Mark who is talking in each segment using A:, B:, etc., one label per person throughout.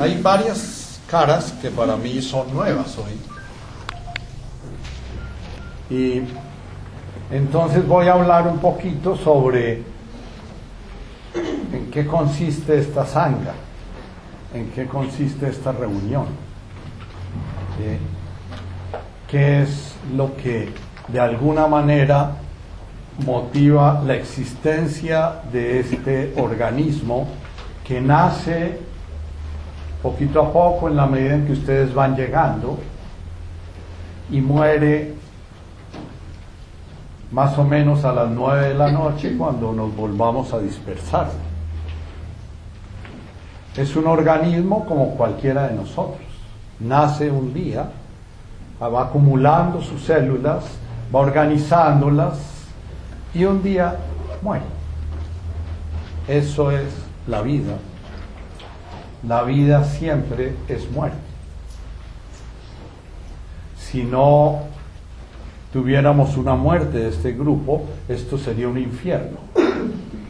A: Hay varias caras que para mí son nuevas hoy. Y entonces voy a hablar un poquito sobre en qué consiste esta sangha, en qué consiste esta reunión, qué es lo que de alguna manera motiva la existencia de este organismo que nace poquito a poco en la medida en que ustedes van llegando y muere más o menos a las 9 de la noche cuando nos volvamos a dispersar. Es un organismo como cualquiera de nosotros. Nace un día, va acumulando sus células, va organizándolas y un día muere. Eso es la vida. La vida siempre es muerte. Si no tuviéramos una muerte de este grupo, esto sería un infierno.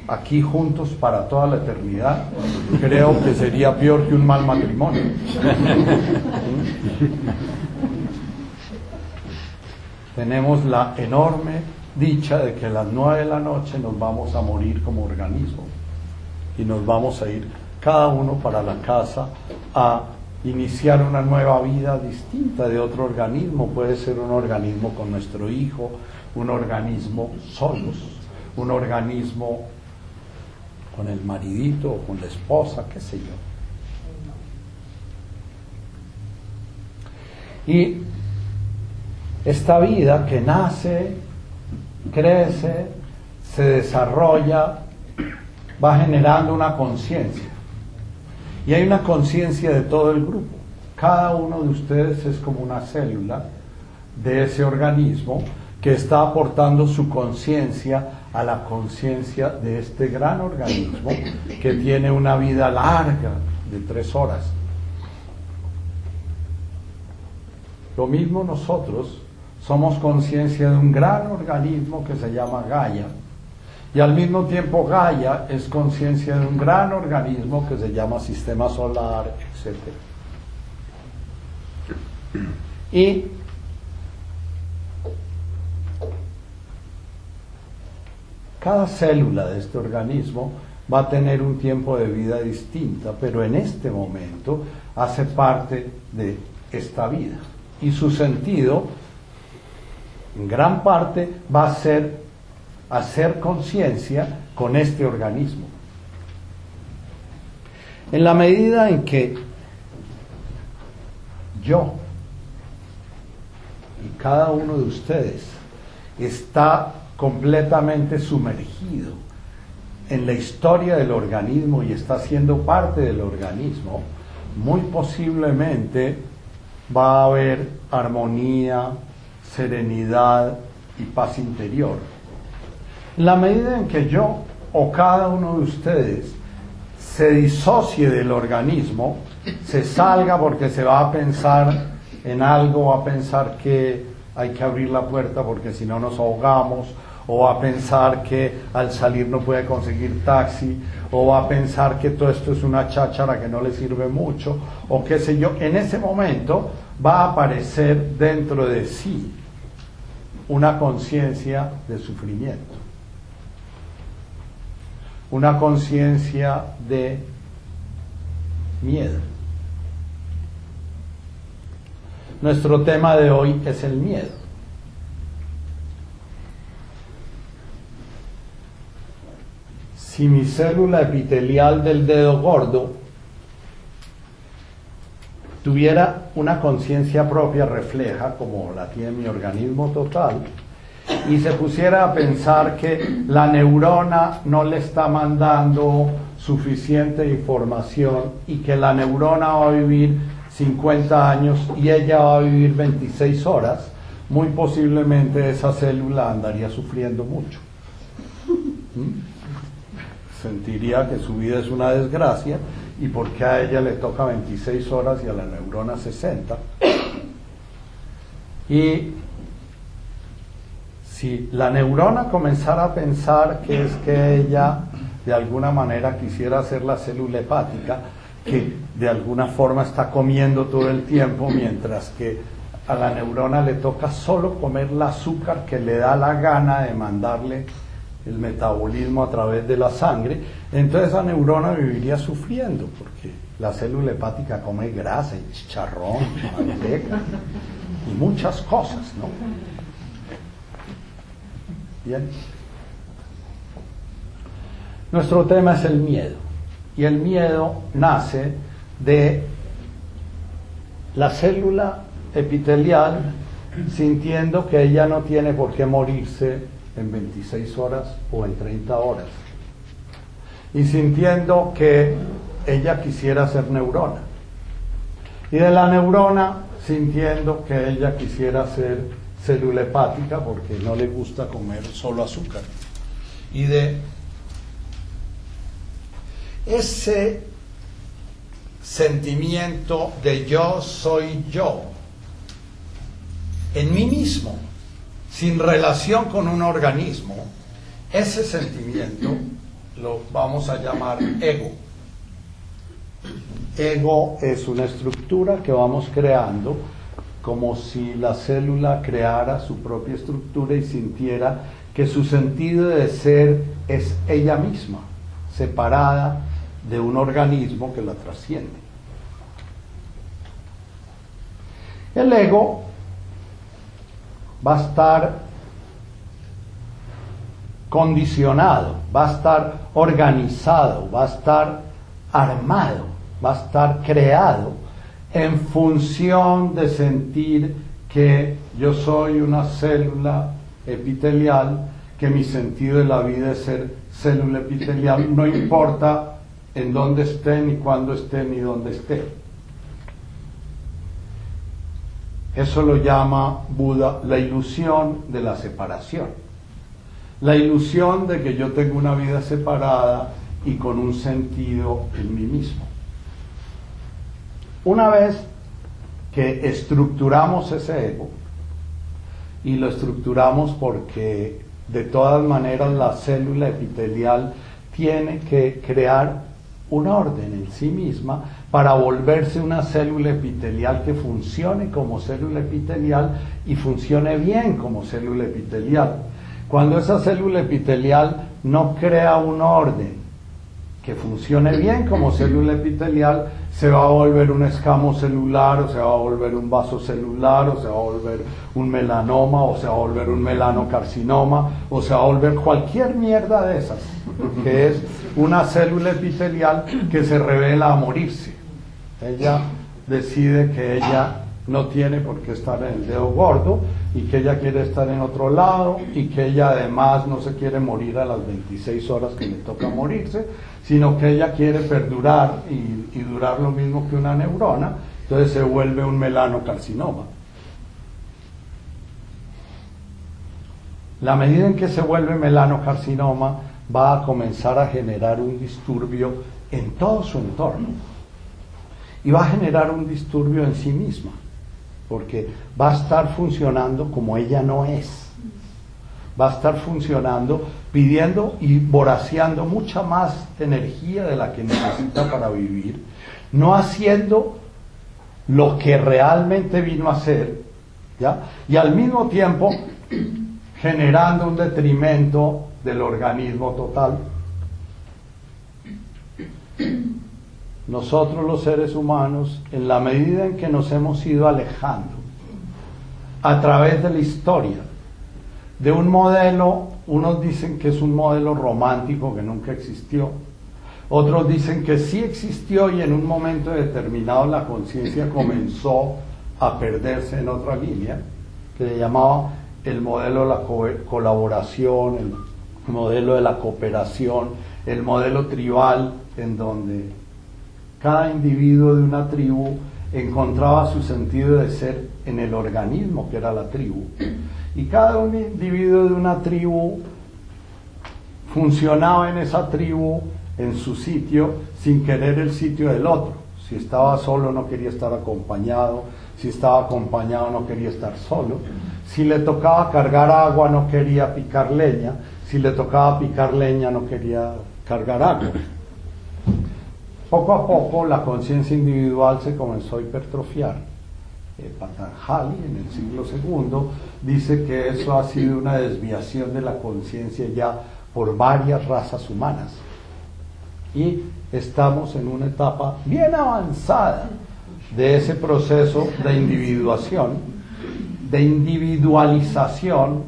A: Aquí juntos para toda la eternidad, creo que sería peor que un mal matrimonio. Tenemos la enorme dicha de que a las 9 de la noche nos vamos a morir como organismo y nos vamos a ir cada uno para la casa a iniciar una nueva vida distinta de otro organismo. Puede ser un organismo con nuestro hijo, un organismo solos, un organismo con el maridito o con la esposa, qué sé yo. Y esta vida que nace, crece, se desarrolla, va generando una conciencia. Y hay una conciencia de todo el grupo. Cada uno de ustedes es como una célula de ese organismo que está aportando su conciencia a la conciencia de este gran organismo que tiene una vida larga de 3 horas. Lo mismo nosotros somos conciencia de un gran organismo que se llama Gaia. Y al mismo tiempo Gaia es conciencia de un gran organismo que se llama Sistema Solar, etc. Y cada célula de este organismo va a tener un tiempo de vida distinta, pero en este momento hace parte de esta vida. Y su sentido, en gran parte, va a ser hacer conciencia con este organismo. En la medida en que yo y cada uno de ustedes está completamente sumergido en la historia del organismo y está siendo parte del organismo, muy posiblemente va a haber armonía, serenidad y paz interior. En la medida en que yo o cada uno de ustedes se disocie del organismo, se salga porque se va a pensar en algo, va a pensar que hay que abrir la puerta porque si no nos ahogamos, o va a pensar que al salir no puede conseguir taxi, o va a pensar que todo esto es una cháchara que no le sirve mucho, o qué sé yo, en ese momento va a aparecer dentro de sí una conciencia de sufrimiento, una conciencia de miedo. Nuestro tema de hoy es el miedo. Si mi célula epitelial del dedo gordo tuviera una conciencia propia refleja, como la tiene mi organismo total, y se pusiera a pensar que la neurona no le está mandando suficiente información y que la neurona va a vivir 50 años y ella va a vivir 26 horas, muy posiblemente esa célula andaría sufriendo mucho. Sentiría que su vida es una desgracia y porque a ella le toca 26 horas y a la neurona 60. Y si la neurona comenzara a pensar que es que ella de alguna manera quisiera ser la célula hepática, que de alguna forma está comiendo todo el tiempo, mientras que a la neurona le toca solo comer el azúcar que le da la gana de mandarle el metabolismo a través de la sangre. Entonces esa neurona viviría sufriendo, porque la célula hepática come grasa y chicharrón, manteca y muchas cosas, ¿no? Bien. Nuestro tema es el miedo, y el miedo nace de la célula epitelial sintiendo que ella no tiene por qué morirse en 26 horas o en 30 horas, y sintiendo que ella quisiera ser neurona, y de la neurona sintiendo que ella quisiera ser célula hepática porque no le gusta comer solo azúcar, y de ese sentimiento de yo soy yo en mí mismo, sin relación con un organismo, ese sentimiento lo vamos a llamar ego. Ego es una estructura que vamos creando, como si la célula creara su propia estructura y sintiera que su sentido de ser es ella misma, separada de un organismo que la trasciende. El ego va a estar condicionado, va a estar organizado, va a estar armado, va a estar creado en función de sentir que yo soy una célula epitelial, que mi sentido de la vida es ser célula epitelial, no importa en dónde esté, ni cuándo esté, ni dónde esté. Eso lo llama Buda la ilusión de la separación. La ilusión de que yo tengo una vida separada y con un sentido en mí mismo. Una vez que estructuramos ese ego, y lo estructuramos porque de todas maneras la célula epitelial tiene que crear un orden en sí misma para volverse una célula epitelial que funcione como célula epitelial y funcione bien como célula epitelial. Cuando esa célula epitelial no crea un orden que funcione bien como célula epitelial, se va a volver un escamo celular, o se va a volver un vaso celular, o se va a volver un melanoma, o se va a volver un melanocarcinoma, o se va a volver cualquier mierda de esas, que es una célula epitelial que se revela a morirse. Ella decide que ella no tiene por qué estar en el dedo gordo, y que ella quiere estar en otro lado, y que ella además no se quiere morir a las 26 horas que le toca morirse, sino que ella quiere perdurar y durar lo mismo que una neurona. Entonces se vuelve un melanocarcinoma. La medida en que se vuelve melanocarcinoma, va a comenzar a generar un disturbio en todo su entorno, y va a generar un disturbio en sí misma, porque va a estar funcionando como ella no es. Va a estar funcionando, pidiendo y voraciando mucha más energía de la que necesita para vivir, no haciendo lo que realmente vino a hacer, ¿ya? Y al mismo tiempo generando un detrimento del organismo total. Nosotros los seres humanos, en la medida en que nos hemos ido alejando a través de la historia de un modelo, unos dicen que es un modelo romántico que nunca existió, otros dicen que sí existió y en un momento determinado la conciencia comenzó a perderse en otra línea, que se llamaba el modelo de la colaboración, el modelo de la cooperación, el modelo tribal, en donde cada individuo de una tribu encontraba su sentido de ser en el organismo que era la tribu, y cada un individuo de una tribu funcionaba en esa tribu, en su sitio, sin querer el sitio del otro. Si estaba solo no quería estar acompañado, si estaba acompañado no quería estar solo, si le tocaba cargar agua no quería picar leña, si le tocaba picar leña no quería cargar agua. Poco a poco la conciencia individual se comenzó a hipertrofiar. Patanjali en el siglo II dice que eso ha sido una desviación de la conciencia ya por varias razas humanas. Y estamos en una etapa bien avanzada de ese proceso de individuación, de individualización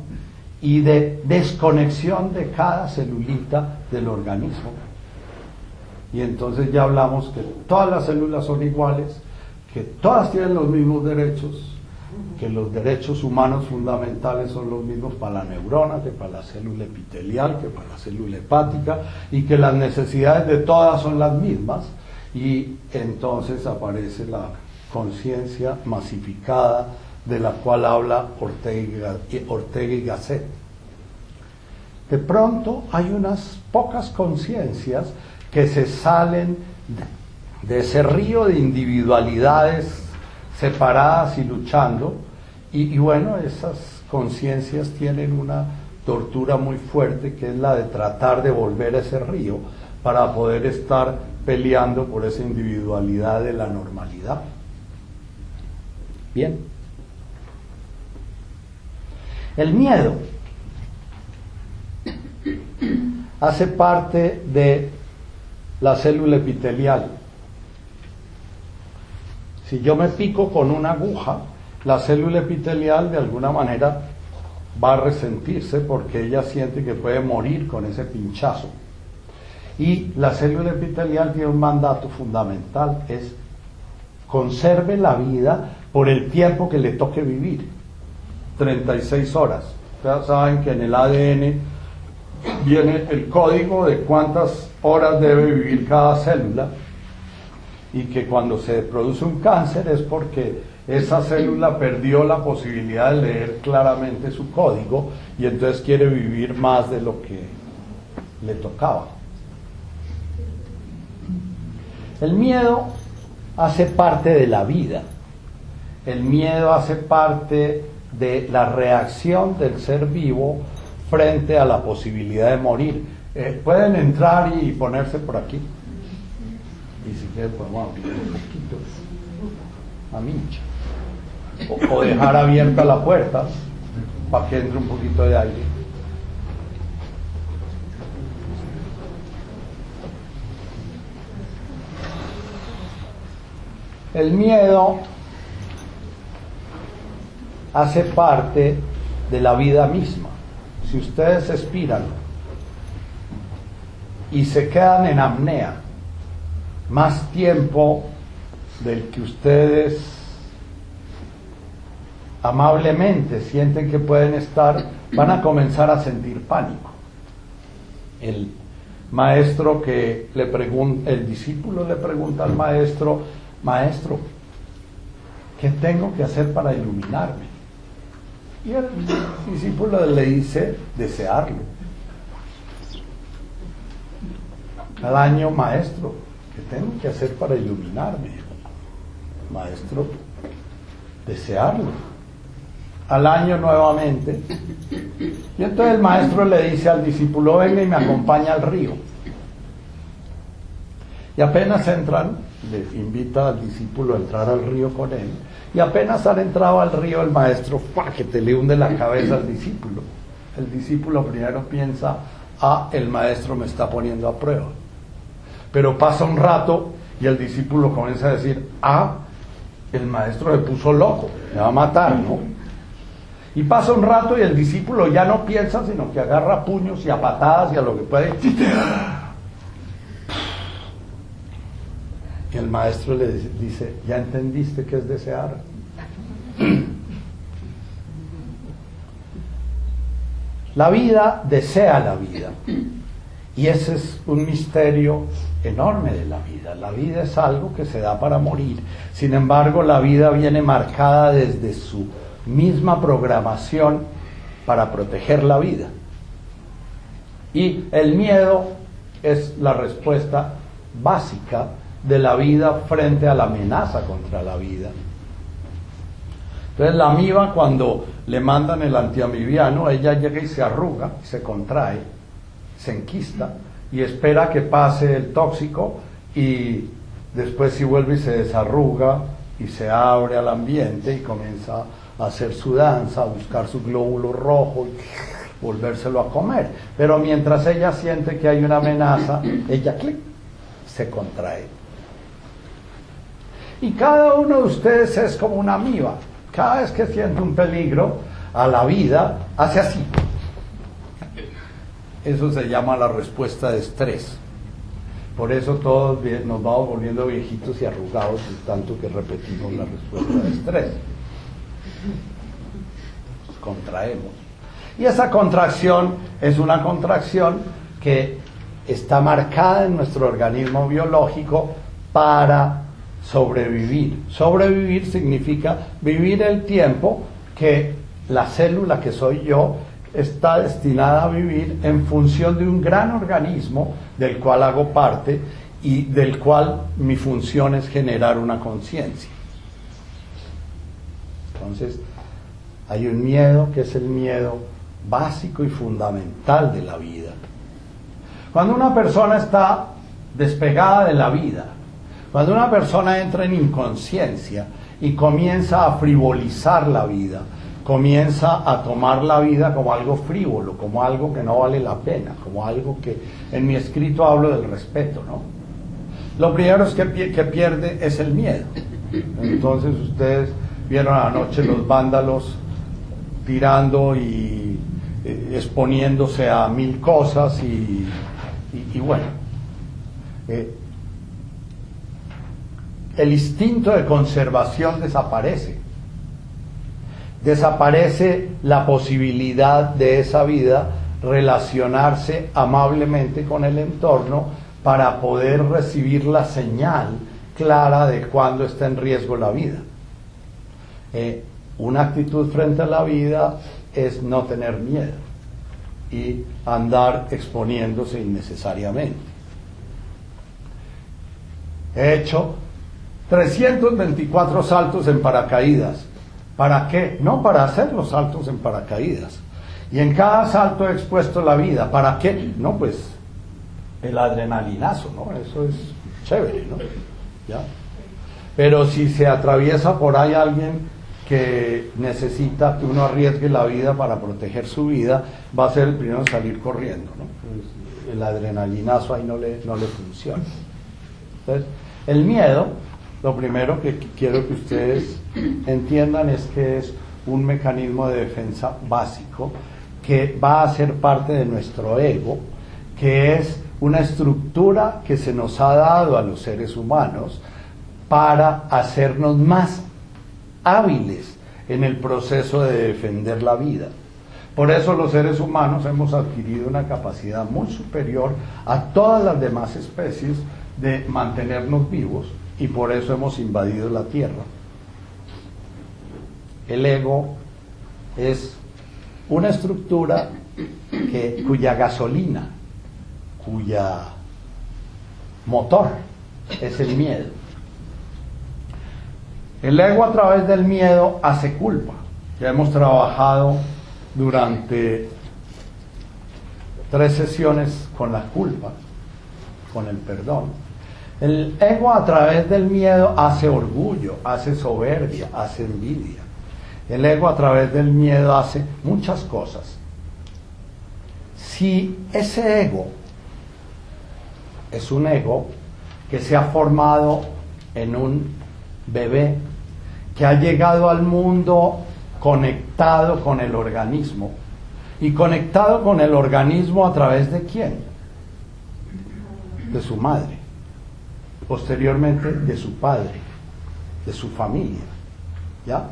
A: y de desconexión de cada celulita del organismo. Y entonces ya hablamos que todas las células son iguales, que todas tienen los mismos derechos, que los derechos humanos fundamentales son los mismos para la neurona, que para la célula epitelial, que para la célula hepática, y que las necesidades de todas son las mismas. Y entonces aparece la conciencia masificada de la cual habla Ortega y Gasset. De pronto hay unas pocas conciencias que se salen de ese río de individualidades separadas y luchando, y bueno, esas conciencias tienen una tortura muy fuerte, que es la de tratar de volver a ese río para poder estar peleando por esa individualidad de la normalidad. Bien. El miedo hace parte de la célula epitelial. Si yo me pico con una aguja, la célula epitelial de alguna manera va a resentirse porque ella siente que puede morir con ese pinchazo. Y la célula epitelial tiene un mandato fundamental, es conserve la vida por el tiempo que le toque vivir, 36 horas. Ustedes saben que en el ADN viene el código de cuántas horas debe vivir cada célula, y que cuando se produce un cáncer es porque esa célula perdió la posibilidad de leer claramente su código y entonces quiere vivir más de lo que le tocaba. El miedo hace parte de la vida. El miedo hace parte de la reacción del ser vivo frente a la posibilidad de morir. Pueden entrar y ponerse por aquí. Y si quieren podemos abrir un poquito a mincha. O dejar abierta la puerta para que entre un poquito de aire. El miedo hace parte de la vida misma. Si ustedes expiran y se quedan en apnea más tiempo del que ustedes amablemente sienten que pueden estar, van a comenzar a sentir pánico. El maestro que le pregunta, el discípulo le pregunta al maestro: maestro, ¿qué tengo que hacer para iluminarme? Y el discípulo le dice: desearlo. Al año: maestro, ¿qué tengo que hacer para iluminarme? Maestro: desearlo. Al año nuevamente. Y entonces el maestro le dice al discípulo: venga y me acompaña al río. Y apenas entran, le invita al discípulo a entrar al río con él, y apenas han entrado al río, el maestro que te le hunde la cabeza al discípulo. El discípulo primero piensa: el maestro me está poniendo a prueba. Pero pasa un rato y el discípulo comienza a decir: el maestro me puso loco, me va a matar, ¿no? Y pasa un rato y el discípulo ya no piensa, sino que agarra a puños y a patadas y a lo que puede. Y el maestro le dice: ¿ya entendiste qué es desear? La vida desea la vida. Y ese es un misterio enorme de la vida. La vida es algo que se da para morir. Sin embargo, la vida viene marcada desde su misma programación para proteger la vida. Y el miedo es la respuesta básica de la vida frente a la amenaza contra la vida. Entonces la amiba, cuando le mandan el antiamibiano, ella llega y se arruga, se contrae, se enquista y espera que pase el tóxico y después si vuelve y se desarruga y se abre al ambiente y comienza a hacer su danza, a buscar su glóbulo rojo y volvérselo a comer. Pero mientras ella siente que hay una amenaza, ella clic, se contrae. Y cada uno de ustedes es como una amiba. Cada vez que siente un peligro a la vida, hace así. Eso se llama la respuesta de estrés. Por eso todos nos vamos volviendo viejitos y arrugados, tanto que repetimos la respuesta de estrés. Nos contraemos. Y esa contracción es una contracción que está marcada en nuestro organismo biológico para sobrevivir. Sobrevivir significa vivir el tiempo que la célula que soy yo está destinada a vivir en función de un gran organismo del cual hago parte y del cual mi función es generar una conciencia. Entonces, hay un miedo que es el miedo básico y fundamental de la vida. Cuando una persona está despegada de la vida, cuando una persona entra en inconsciencia y comienza a frivolizar la vida, comienza a tomar la vida como algo frívolo, como algo que no vale la pena, como algo que en mi escrito hablo del respeto, ¿no? Lo primero es que pierde es el miedo. Entonces ustedes vieron anoche los vándalos tirando y exponiéndose a mil cosas y bueno, el instinto de conservación desaparece. Desaparece la posibilidad de esa vida relacionarse amablemente con el entorno para poder recibir la señal clara de cuándo está en riesgo la vida. Una actitud frente a la vida es no tener miedo y andar exponiéndose innecesariamente. He hecho 324 saltos en paracaídas. ¿Para qué? No para hacer los saltos en paracaídas. Y en cada salto he expuesto la vida. ¿Para qué? No, pues el adrenalinazo, ¿no? Eso es chévere, ¿no? ¿Ya? Pero si se atraviesa por ahí alguien que necesita que uno arriesgue la vida para proteger su vida, va a ser el primero en salir corriendo, ¿no? Pues el adrenalinazo ahí no le funciona. Entonces, el miedo, lo primero que quiero que ustedes entiendan es que es un mecanismo de defensa básico que va a ser parte de nuestro ego, que es una estructura que se nos ha dado a los seres humanos para hacernos más hábiles en el proceso de defender la vida. Por eso los seres humanos hemos adquirido una capacidad muy superior a todas las demás especies de mantenernos vivos, y por eso hemos invadido la Tierra. El ego es una estructura cuya gasolina, cuya motor es el miedo. El ego a través del miedo hace culpa. Ya hemos trabajado durante 3 sesiones con la culpa, con el perdón. El ego a través del miedo hace orgullo, hace soberbia, hace envidia. El ego a través del miedo hace muchas cosas. Si ese ego es un ego que se ha formado en un bebé, que ha llegado al mundo conectado con el organismo, y conectado con el organismo a través de ¿quién? De su madre, posteriormente de su padre, de su familia, ¿ya?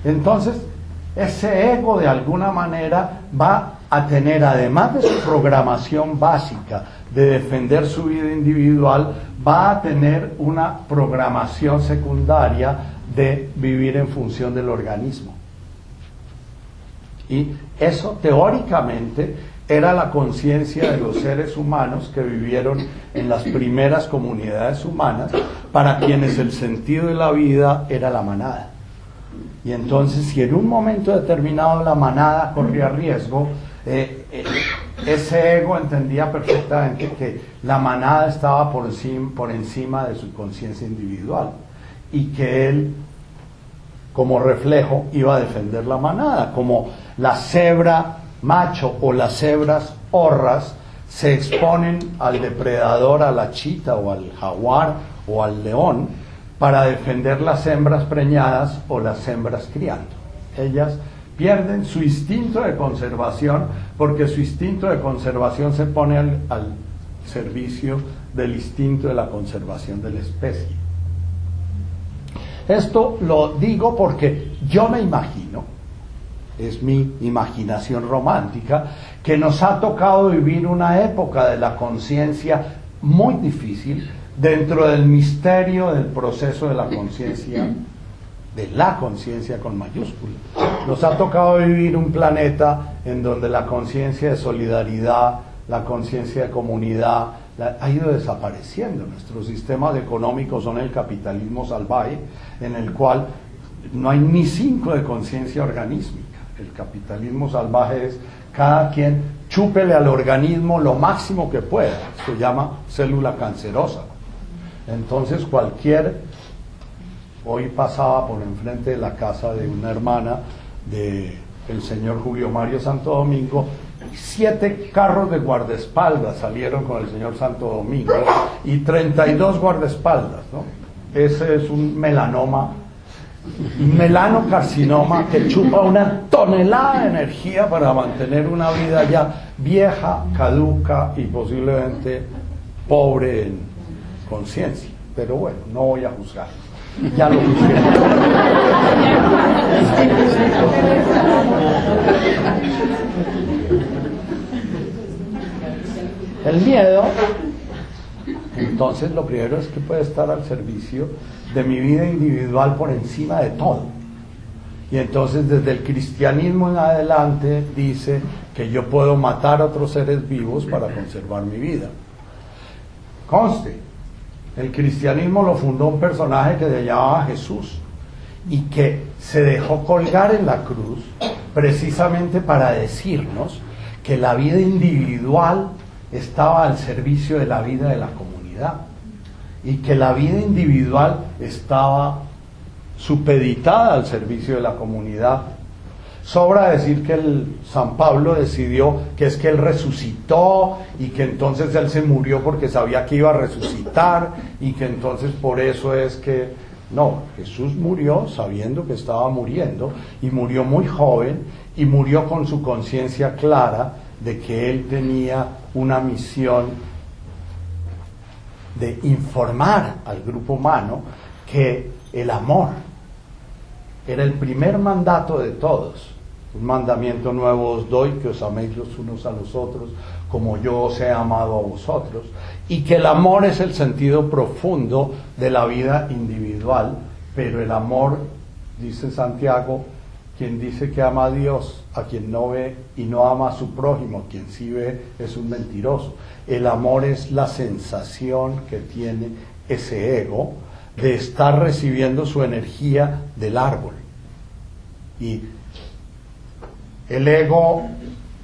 A: Entonces, ese ego de alguna manera va a tener, además de su programación básica de defender su vida individual, va a tener una programación secundaria de vivir en función del organismo. Y eso teóricamente era la conciencia de los seres humanos que vivieron en las primeras comunidades humanas, para quienes el sentido de la vida era la manada. Y entonces, si en un momento determinado la manada corría riesgo, ese ego entendía perfectamente que la manada estaba por encima de su conciencia individual y que él, como reflejo, iba a defender la manada, como la cebra macho o las cebras horras se exponen al depredador, a la chita o al jaguar o al león para defender las hembras preñadas o las hembras criando. Ellas pierden su instinto de conservación porque su instinto de conservación se pone al servicio del instinto de la conservación de la especie. Esto lo digo porque yo me imagino, es mi imaginación romántica, que nos ha tocado vivir una época de la conciencia muy difícil dentro del misterio del proceso de la conciencia con mayúscula. Nos ha tocado vivir un planeta en donde la conciencia de solidaridad, la conciencia de comunidad, ha ido desapareciendo. Nuestros sistemas económicos son el capitalismo salvaje, en el cual no hay ni 5 de conciencia organísmica. El capitalismo salvaje es cada quien chúpele al organismo lo máximo que pueda. Se llama célula cancerosa. Entonces hoy pasaba por enfrente de la casa de una hermana del señor Julio Mario Santo Domingo, 7 carros de guardaespaldas salieron con el señor Santo Domingo y 32 guardaespaldas, ¿no? Ese es un melanocarcinoma que chupa una tonelada de energía para mantener una vida ya vieja, caduca y posiblemente pobre en conciencia. Pero bueno, no voy a juzgar. Ya lo juzgué. El miedo, entonces, lo primero es que puede estar al servicio de mi vida individual por encima de todo. Y entonces desde el cristianismo en adelante dice que yo puedo matar a otros seres vivos para conservar mi vida. Conste, el cristianismo lo fundó un personaje que se llamaba Jesús y que se dejó colgar en la cruz precisamente para decirnos que la vida individual estaba al servicio de la vida de la comunidad y que la vida individual estaba supeditada al servicio de la comunidad. Sobra decir que San Pablo decidió que es que él resucitó y que entonces él se murió porque sabía que iba a resucitar y que entonces por eso es que no, Jesús murió sabiendo que estaba muriendo y murió muy joven y murió con su conciencia clara de que él tenía una misión de informar al grupo humano que el amor era el primer mandato de todos. Un mandamiento nuevo os doy, que os améis los unos a los otros como yo os he amado a vosotros, y que el amor es el sentido profundo de la vida individual, pero el amor, dice Santiago, quien dice que ama a Dios, a quien no ve, y no ama a su prójimo, quien sí ve, es un mentiroso. El amor es la sensación que tiene ese ego de estar recibiendo su energía del árbol. Y el ego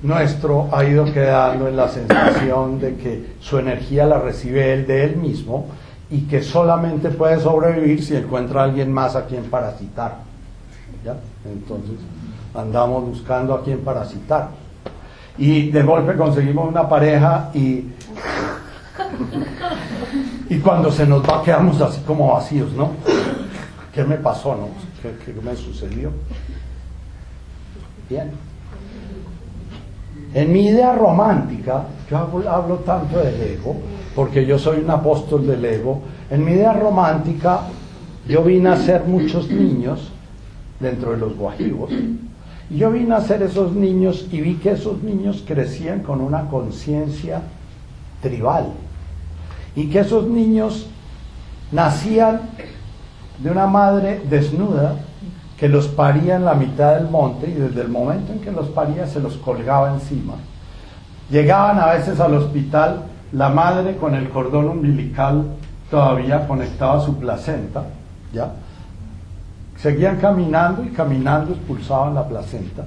A: nuestro ha ido quedando en la sensación de que su energía la recibe él de él mismo y que solamente puede sobrevivir si encuentra a alguien más a quien parasitar. ¿Ya? Entonces andamos buscando a quien parasitar. Y de golpe conseguimos una pareja y cuando se nos va quedamos así como vacíos, ¿no? ¿Qué me pasó, no? ¿Qué me sucedió? Bien. En mi idea romántica, yo hablo tanto del ego, porque yo soy un apóstol del ego. En mi idea romántica, yo vi nacer muchos niños dentro de los guajivos. Y yo vi nacer esos niños y vi que esos niños crecían con una conciencia tribal. Y que esos niños nacían de una madre desnuda que los paría en la mitad del monte y desde el momento en que los paría se los colgaba encima. Llegaban a veces al hospital, la madre con el cordón umbilical todavía conectaba a su placenta, ¿ya? Seguían caminando y caminando expulsaban la placenta.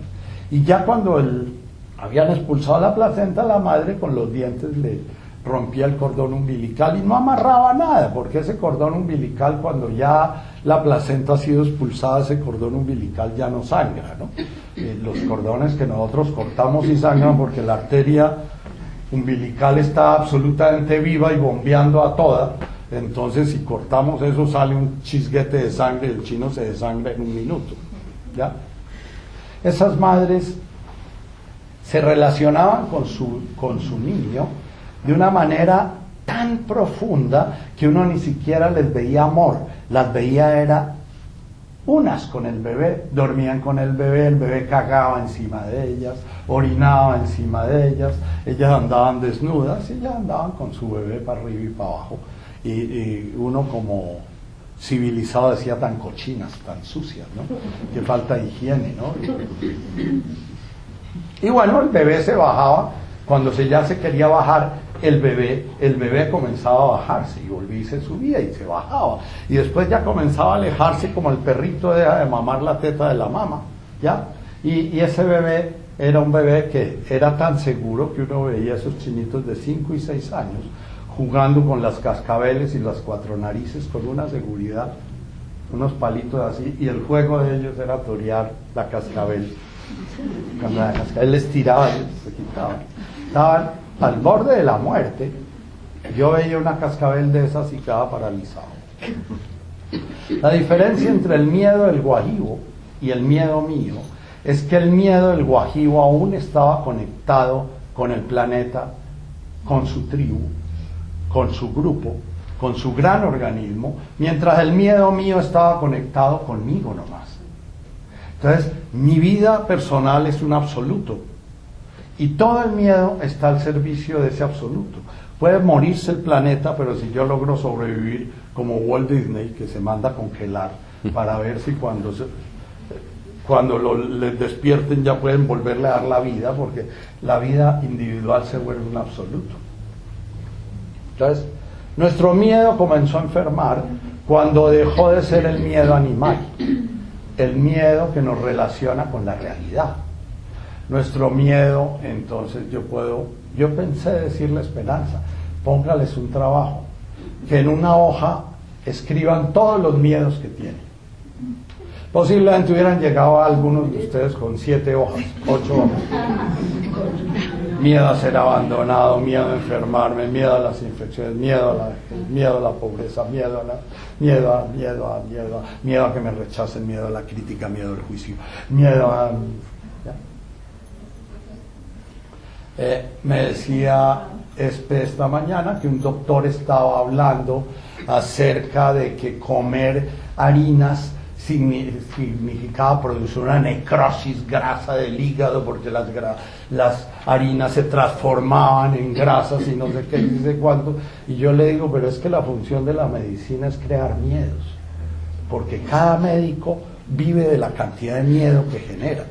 A: Y ya cuando el habían expulsado la placenta, la madre con los dientes le rompía el cordón umbilical y no amarraba nada, porque ese cordón umbilical, cuando ya la placenta ha sido expulsada, ese cordón umbilical ya no sangra, ¿no? Los cordones que nosotros cortamos sí sangran porque la arteria umbilical está absolutamente viva y bombeando a toda. Entonces, si cortamos eso, sale un chisguete de sangre y el chino se desangra en un minuto, ¿ya? Esas madres se relacionaban con su niño de una manera tan profunda que uno ni siquiera les veía amor, las veía era unas con el bebé, dormían con el bebé cagaba encima de ellas, orinaba encima de ellas andaban desnudas y ellas andaban con su bebé para arriba y para abajo, y uno como civilizado decía, tan cochinas, tan sucias, ¿no? Que falta de higiene, ¿no? Y bueno, el bebé se bajaba, cuando ya se quería bajar el bebé comenzaba a bajarse y volvía y se subía y se bajaba, y después ya comenzaba a alejarse como el perrito deja de mamar la teta de la mamá, ¿ya? Y ese bebé era un bebé que era tan seguro que uno veía esos chinitos de 5 y 6 años jugando con las cascabeles y las 4 narices con una seguridad, unos palitos así, y el juego de ellos era torear la cascabel. Cuando la cascabel les tiraba, ellos se quitaban. Estaban al borde de la muerte. Yo veía una cascabel de esas y quedaba paralizado. La diferencia entre el miedo del guajibo y el miedo mío es que el miedo del guajibo aún estaba conectado con el planeta, con su tribu, con su grupo, con su gran organismo, mientras el miedo mío estaba conectado conmigo nomás. Entonces, mi vida personal es un absoluto y todo el miedo está al servicio de ese absoluto. Puede morirse el planeta, pero si yo logro sobrevivir como Walt Disney, que se manda a congelar para ver si cuando les despierten ya pueden volverle a dar la vida, porque la vida individual se vuelve un absoluto. Entonces, nuestro miedo comenzó a enfermar cuando dejó de ser el miedo animal, el miedo que nos relaciona con la realidad. Nuestro miedo, entonces yo pensé decirle Esperanza, póngales un trabajo, que en una hoja escriban todos los miedos que tienen. Posiblemente hubieran llegado a algunos de ustedes con 7 hojas, 8 hojas. Miedo a ser abandonado, miedo a enfermarme, miedo a las infecciones, miedo a la pobreza, miedo a que me rechacen, miedo a la crítica, miedo al juicio, miedo a... me decía esta mañana que un doctor estaba hablando acerca de que comer harinas significaba producir una necrosis grasa del hígado, porque las harinas se transformaban en grasas y no sé qué, y no sé cuánto. Y yo le digo, pero es que la función de la medicina es crear miedos, porque cada médico vive de la cantidad de miedo que genera.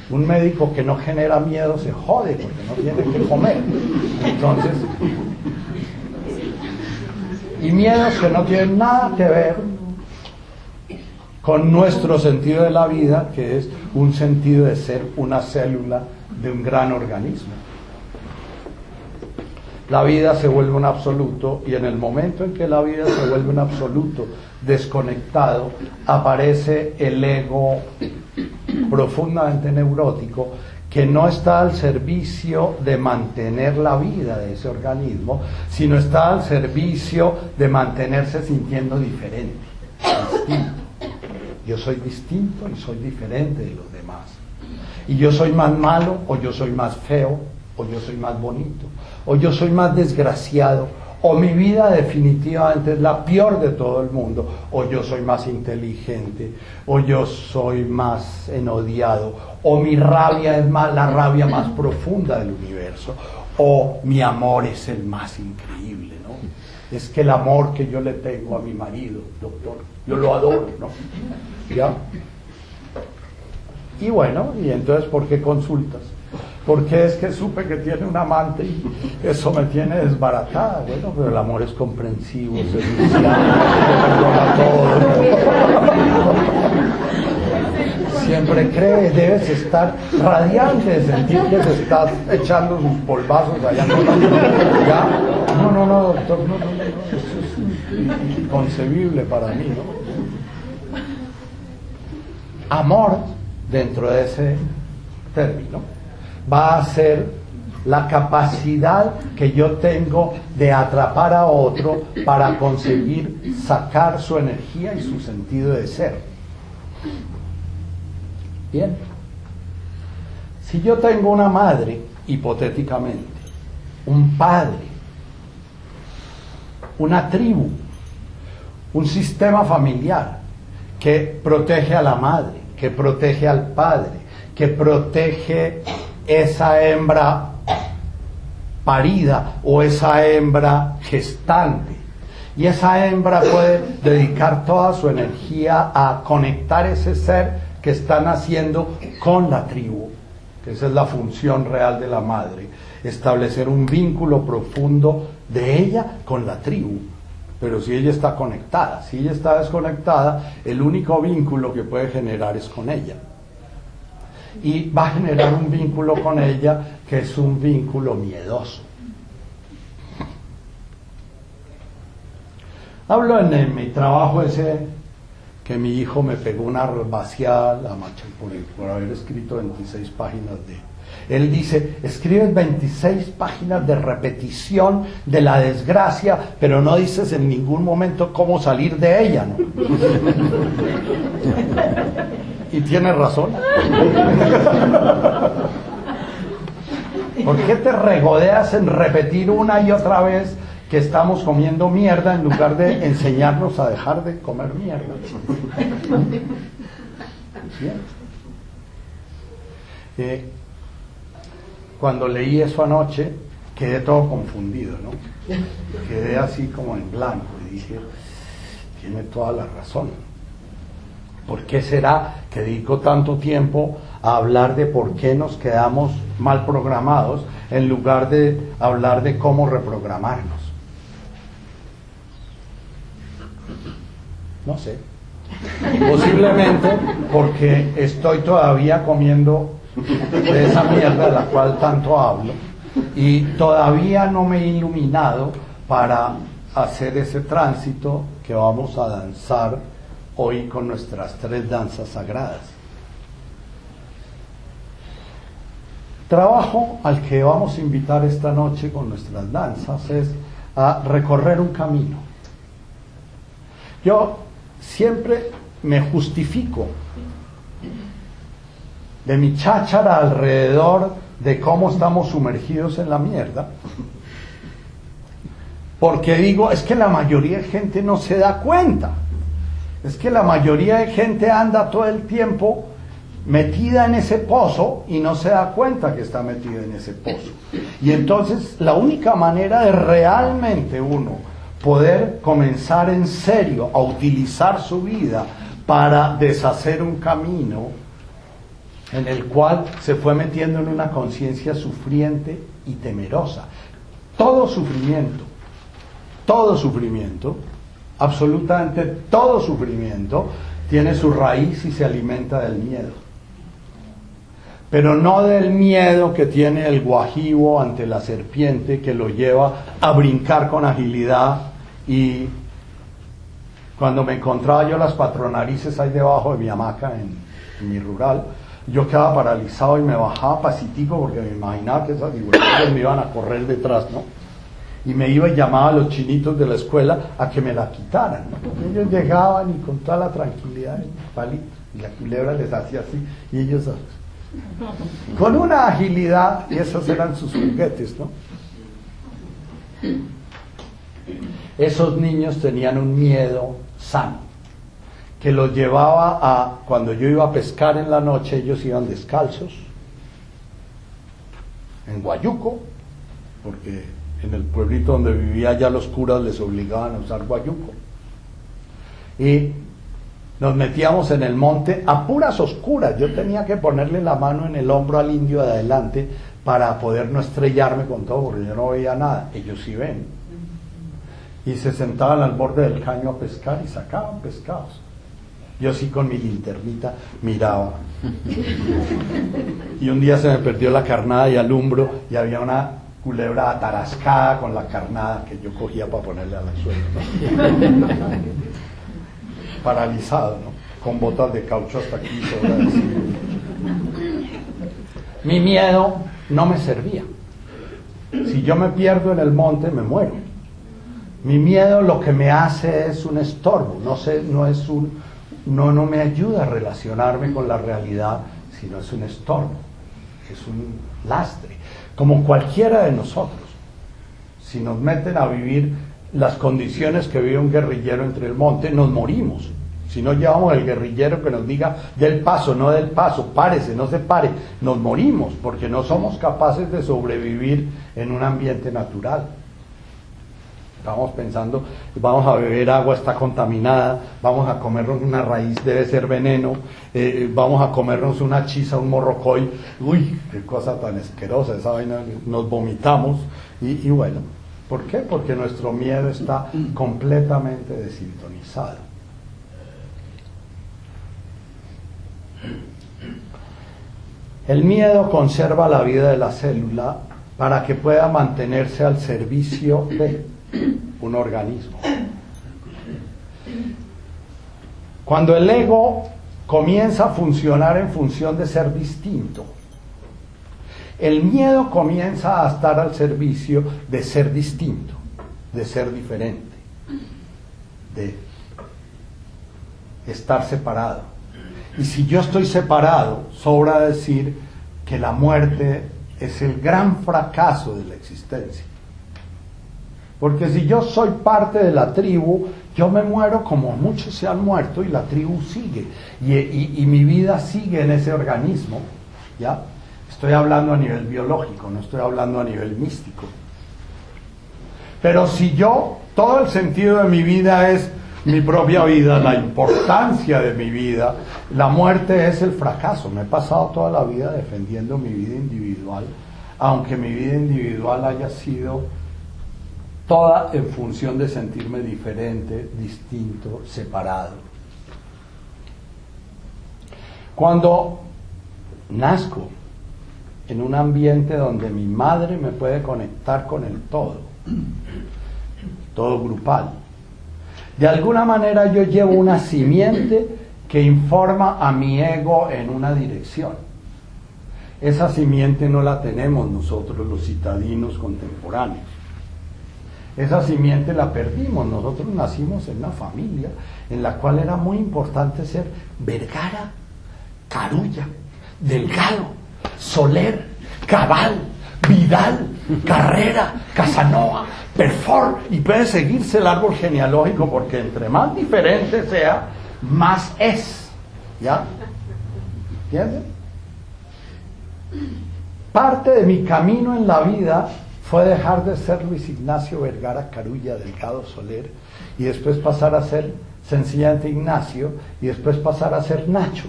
A: Un médico que no genera miedo se jode porque no tiene que comer. Entonces, y miedos que no tienen nada que ver con nuestro sentido de la vida, que es un sentido de ser una célula de un gran organismo. La vida se vuelve un absoluto, y en el momento en que la vida se vuelve un absoluto desconectado, aparece el ego profundamente neurótico, que no está al servicio de mantener la vida de ese organismo, sino está al servicio de mantenerse sintiendo diferente, distinto. Yo soy distinto y soy diferente de los demás. Y yo soy más malo, o yo soy más feo, o yo soy más bonito, o yo soy más desgraciado, o mi vida definitivamente es la peor de todo el mundo, o yo soy más inteligente, o yo soy más odiado, o mi rabia es la rabia más profunda del universo, o mi amor es el más increíble, ¿no? Es que el amor que yo le tengo a mi marido, doctor, yo lo adoro, ¿no? ¿Ya? Y bueno, y entonces, ¿por qué consultas? Porque es que supe que tiene un amante y eso me tiene desbaratada. Bueno, pero el amor es comprensivo, servicial, perdona todo. Siempre cree, debes estar radiante de sentir que se estás echando sus polvazos allá. ¿Ya? No, doctor, no, eso es inconcebible para mí, ¿no? Amor, dentro de ese término, va a ser la capacidad que yo tengo de atrapar a otro para conseguir sacar su energía y su sentido de ser. Bien. Si yo tengo una madre, hipotéticamente, un padre, una tribu, un sistema familiar que protege a la madre, que protege al padre, que protege esa hembra parida o esa hembra gestante, y esa hembra puede dedicar toda su energía a conectar ese ser que está naciendo con la tribu, que esa es la función real de la madre, establecer un vínculo profundo de ella con la tribu. Pero si ella está conectada, si ella está desconectada, el único vínculo que puede generar es con ella. Y va a generar un vínculo con ella que es un vínculo miedoso. Hablo en mi trabajo ese que mi hijo me pegó una vaciada la macha por haber escrito 26 páginas de... Él dice, escribes 26 páginas de repetición de la desgracia, pero no dices en ningún momento cómo salir de ella, ¿no? Y tiene razón. ¿Por qué te regodeas en repetir una y otra vez que estamos comiendo mierda en lugar de enseñarnos a dejar de comer mierda? Bien. Cuando leí eso anoche quedé todo confundido, ¿no? Quedé así como en blanco y dije, tiene toda la razón. ¿Por qué será que dedico tanto tiempo a hablar de por qué nos quedamos mal programados en lugar de hablar de cómo reprogramarnos? No sé. Posiblemente porque estoy todavía comiendo de esa mierda de la cual tanto hablo y todavía no me he iluminado para hacer ese tránsito que vamos a danzar hoy con nuestras 3 danzas sagradas. Trabajo al que vamos a invitar esta noche con nuestras danzas es a recorrer un camino. Yo siempre me justifico de mi cháchara alrededor de cómo estamos sumergidos en la mierda, porque digo, es que la mayoría de gente no se da cuenta, es que la mayoría de gente anda todo el tiempo metida en ese pozo y no se da cuenta que está metida en ese pozo. Y entonces la única manera de realmente uno poder comenzar en serio a utilizar su vida para deshacer un camino en el cual se fue metiendo en una conciencia sufriente y temerosa. Todo sufrimiento, absolutamente todo sufrimiento, tiene su raíz y se alimenta del miedo. Pero no del miedo que tiene el guajibo ante la serpiente que lo lleva a brincar con agilidad. Y cuando me encontraba yo las patronarices ahí debajo de mi hamaca en mi rural, yo quedaba paralizado y me bajaba pasitico porque me imaginaba que esas figuras me iban a correr detrás, ¿no? Y me iba y llamaba a los chinitos de la escuela a que me la quitaran, ¿no? Porque ellos llegaban y con toda la tranquilidad y la culebra les hacía así y ellos con una agilidad, y esos eran sus juguetes, ¿no? Esos niños tenían un miedo sano que los llevaba a, cuando yo iba a pescar en la noche, ellos iban descalzos en guayuco, porque en el pueblito donde vivía ya los curas les obligaban a usar guayuco, y nos metíamos en el monte a puras oscuras. Yo tenía que ponerle la mano en el hombro al indio de adelante para poder no estrellarme con todo, porque yo no veía nada, ellos sí ven, y se sentaban al borde del caño a pescar y sacaban pescados. Yo sí con mi linternita miraba. Y un día se me perdió la carnada y alumbro y había una culebra atarascada con la carnada que yo cogía para ponerle al suelo, ¿no? Paralizado, ¿no? Con botas de caucho hasta aquí. Mi miedo no me servía. Si yo me pierdo en el monte, me muero. Mi miedo lo que me hace es un estorbo, no me ayuda a relacionarme con la realidad, sino es un estorbo, es un lastre, como cualquiera de nosotros. Si nos meten a vivir las condiciones que vive un guerrillero entre el monte, nos morimos. Si no llevamos el guerrillero que nos diga del paso, no del paso, párese, no se pare, nos morimos porque no somos capaces de sobrevivir en un ambiente natural. Estamos pensando, vamos a beber agua, está contaminada, vamos a comernos una raíz, debe ser veneno, vamos a comernos una chisa, un morrocoy, uy, qué cosa tan asquerosa esa vaina, nos vomitamos y bueno, ¿por qué? Porque nuestro miedo está completamente desintonizado. El miedo conserva la vida de la célula para que pueda mantenerse al servicio de un organismo. Cuando el ego comienza a funcionar en función de ser distinto, el miedo comienza a estar al servicio de ser distinto, de ser diferente, de estar separado. Y si yo estoy separado, sobra decir que la muerte es el gran fracaso de la existencia. Porque si yo soy parte de la tribu, yo me muero como muchos se han muerto y la tribu sigue. Y mi vida sigue en ese organismo. ¿Ya? Estoy hablando a nivel biológico, no estoy hablando a nivel místico. Pero si yo, todo el sentido de mi vida es mi propia vida, la importancia de mi vida, la muerte es el fracaso. Me he pasado toda la vida defendiendo mi vida individual, aunque mi vida individual haya sido toda en función de sentirme diferente, distinto, separado. Cuando nazco en un ambiente donde mi madre me puede conectar con el todo grupal, de alguna manera yo llevo una simiente que informa a mi ego en una dirección. Esa simiente no la tenemos nosotros los citadinos contemporáneos. Esa simiente la perdimos. Nosotros nacimos en una familia en la cual era muy importante ser Vergara, Carulla, Delgado, Soler, Cabal, Vidal, Carrera, Casanova, Perfort, y puede seguirse el árbol genealógico, porque entre más diferente sea, más es. ¿Ya? ¿Entienden? Parte de mi camino en la vida fue dejar de ser Luis Ignacio Vergara, Carulla, Delgado, Soler, y después pasar a ser sencillamente Ignacio, y después pasar a ser Nacho.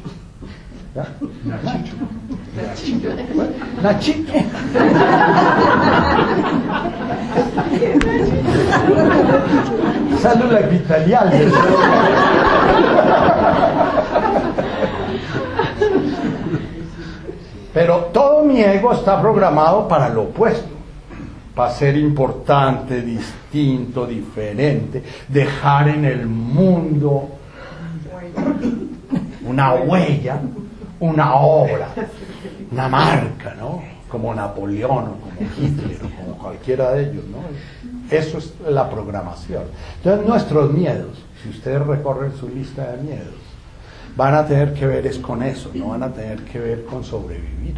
A: ¿Ya? Nacho. Bueno, Nachito. Célula epitelial. Pero todo mi ego está programado para lo opuesto, para ser importante, distinto, diferente, dejar en el mundo una huella, una obra, una marca, ¿no? Como Napoleón o como Hitler o como cualquiera de ellos, ¿no? Eso es la programación. Entonces nuestros miedos, si ustedes recorren su lista de miedos, van a tener que ver es con eso, no van a tener que ver con sobrevivir,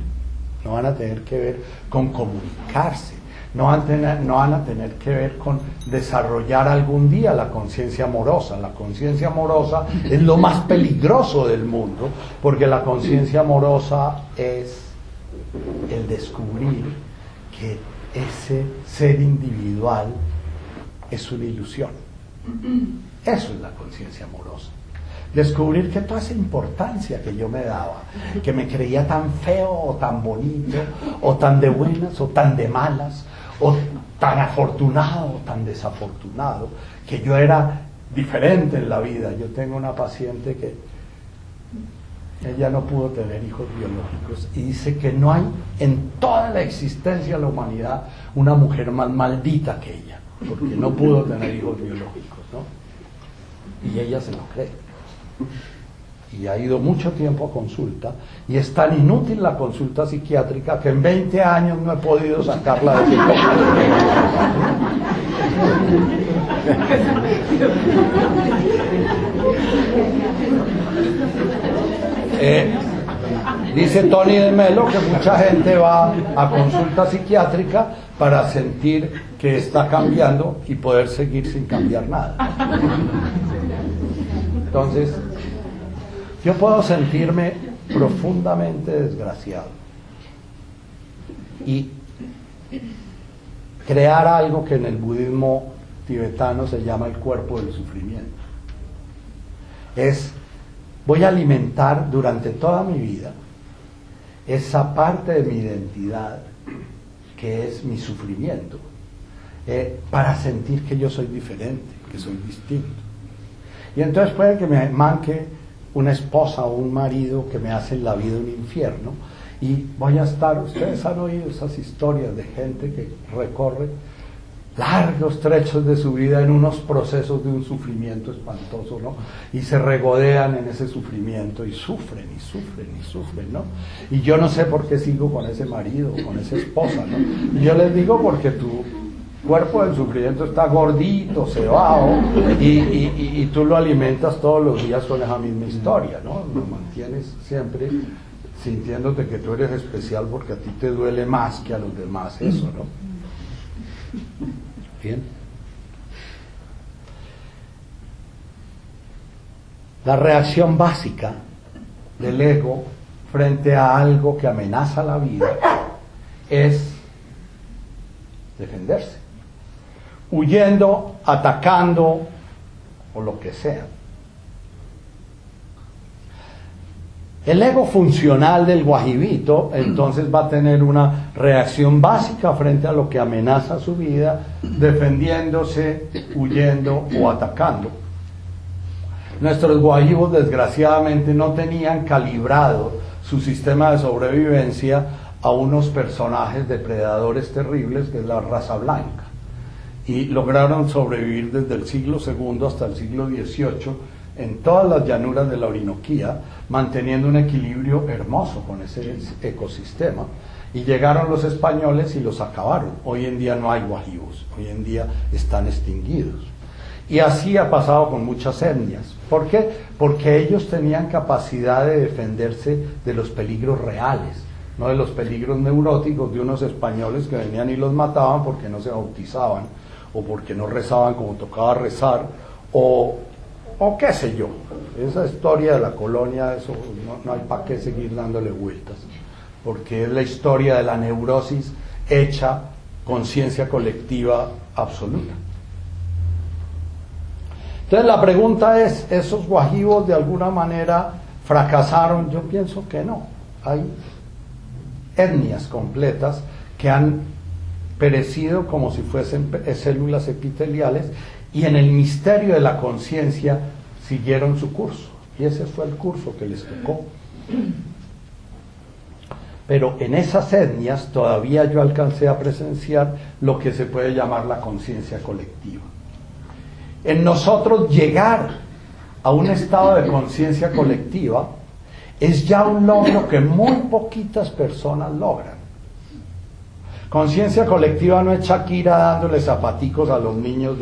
A: no van a tener que ver con comunicarse, no van a tener que ver con desarrollar algún día la conciencia amorosa. La conciencia amorosa es lo más peligroso del mundo, porque la conciencia amorosa es el descubrir que ese ser individual es una ilusión. Eso es la conciencia amorosa. Descubrir que toda esa importancia que yo me daba, que me creía tan feo o tan bonito, o tan de buenas o tan de malas, o tan afortunado o tan desafortunado, que yo era diferente en la vida. Yo tengo una paciente que Ella no pudo tener hijos biológicos y dice que no hay en toda la existencia de la humanidad una mujer más maldita que ella, porque no pudo tener hijos biológicos, ¿no? Y ella se lo cree. Y ha ido mucho tiempo a consulta y es tan inútil la consulta psiquiátrica que en 20 años no he podido sacarla de psiquiatra. Dice Tony de Melo que mucha gente va a consulta psiquiátrica para sentir que está cambiando y poder seguir sin cambiar nada. Entonces, yo puedo sentirme profundamente desgraciado y crear algo que en el budismo tibetano se llama el cuerpo del sufrimiento. Voy a alimentar durante toda mi vida esa parte de mi identidad que es mi sufrimiento, para sentir que yo soy diferente, que soy distinto. Y entonces puede que me manque una esposa o un marido que me hacen la vida un infierno y voy a estar, ustedes han oído esas historias de gente que recorre largos trechos de su vida en unos procesos de un sufrimiento espantoso, ¿no? Y se regodean en ese sufrimiento y sufren y sufren y sufren, ¿no? Y yo no sé por qué sigo con ese marido, con esa esposa, ¿no? Y yo les digo porque tu cuerpo del sufrimiento está gordito, cebado, y tú lo alimentas todos los días con esa misma historia, ¿no? Lo mantienes siempre sintiéndote que tú eres especial porque a ti te duele más que a los demás eso, ¿no? Bien. La reacción básica del ego frente a algo que amenaza la vida es defenderse, huyendo, atacando o lo que sea. El ego funcional del guajibito entonces va a tener una reacción básica frente a lo que amenaza su vida, defendiéndose, huyendo o atacando. Nuestros guajibos desgraciadamente no tenían calibrado su sistema de sobrevivencia a unos personajes depredadores terribles que es la raza blanca, y lograron sobrevivir desde el siglo II hasta el siglo XVIII en todas las llanuras de la Orinoquía, manteniendo un equilibrio hermoso con ese ecosistema, y llegaron los españoles y los acabaron. Hoy en día no hay guajivos, hoy en día están extinguidos. Y así ha pasado con muchas etnias. ¿Por qué? Porque ellos tenían capacidad de defenderse de los peligros reales, no de los peligros neuróticos de unos españoles que venían y los mataban porque no se bautizaban, o porque no rezaban como tocaba rezar, o qué sé yo. Esa historia de la colonia, eso no hay para qué seguir dándole vueltas, porque es la historia de la neurosis hecha conciencia colectiva absoluta. Entonces la pregunta es, ¿esos guajivos de alguna manera fracasaron? Yo pienso que no. Hay etnias completas que han perecido como si fuesen células epiteliales, y en el misterio de la conciencia siguieron su curso, y ese fue el curso que les tocó. Pero en esas etnias todavía yo alcancé a presenciar lo que se puede llamar la conciencia colectiva. En nosotros llegar a un estado de conciencia colectiva es ya un logro que muy poquitas personas logran. Conciencia colectiva no es Shakira dándole zapaticos a los niños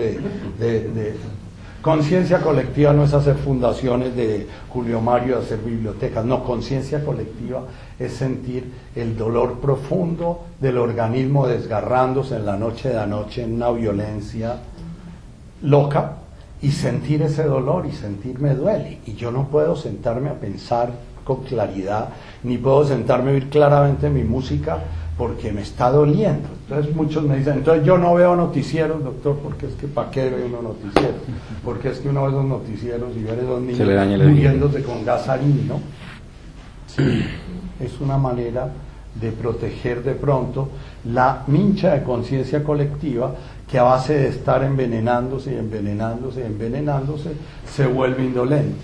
A: conciencia colectiva no es hacer fundaciones de Julio Mario, hacer bibliotecas. No, conciencia colectiva es sentir el dolor profundo del organismo desgarrándose en la noche de anoche en una violencia loca, y sentir ese dolor y sentir me duele, y yo no puedo sentarme a pensar con claridad, ni puedo sentarme a oír claramente mi música porque me está doliendo. Entonces muchos me dicen, entonces yo no veo noticieros, doctor, porque es que ¿para qué ve uno noticieros? Porque es que uno ve esos noticieros y ve a esos niños muriéndose con gasarín, ¿no? Sí, es una manera de proteger de pronto la mincha de conciencia colectiva, que a base de estar envenenándose y envenenándose y envenenándose se vuelve indolente.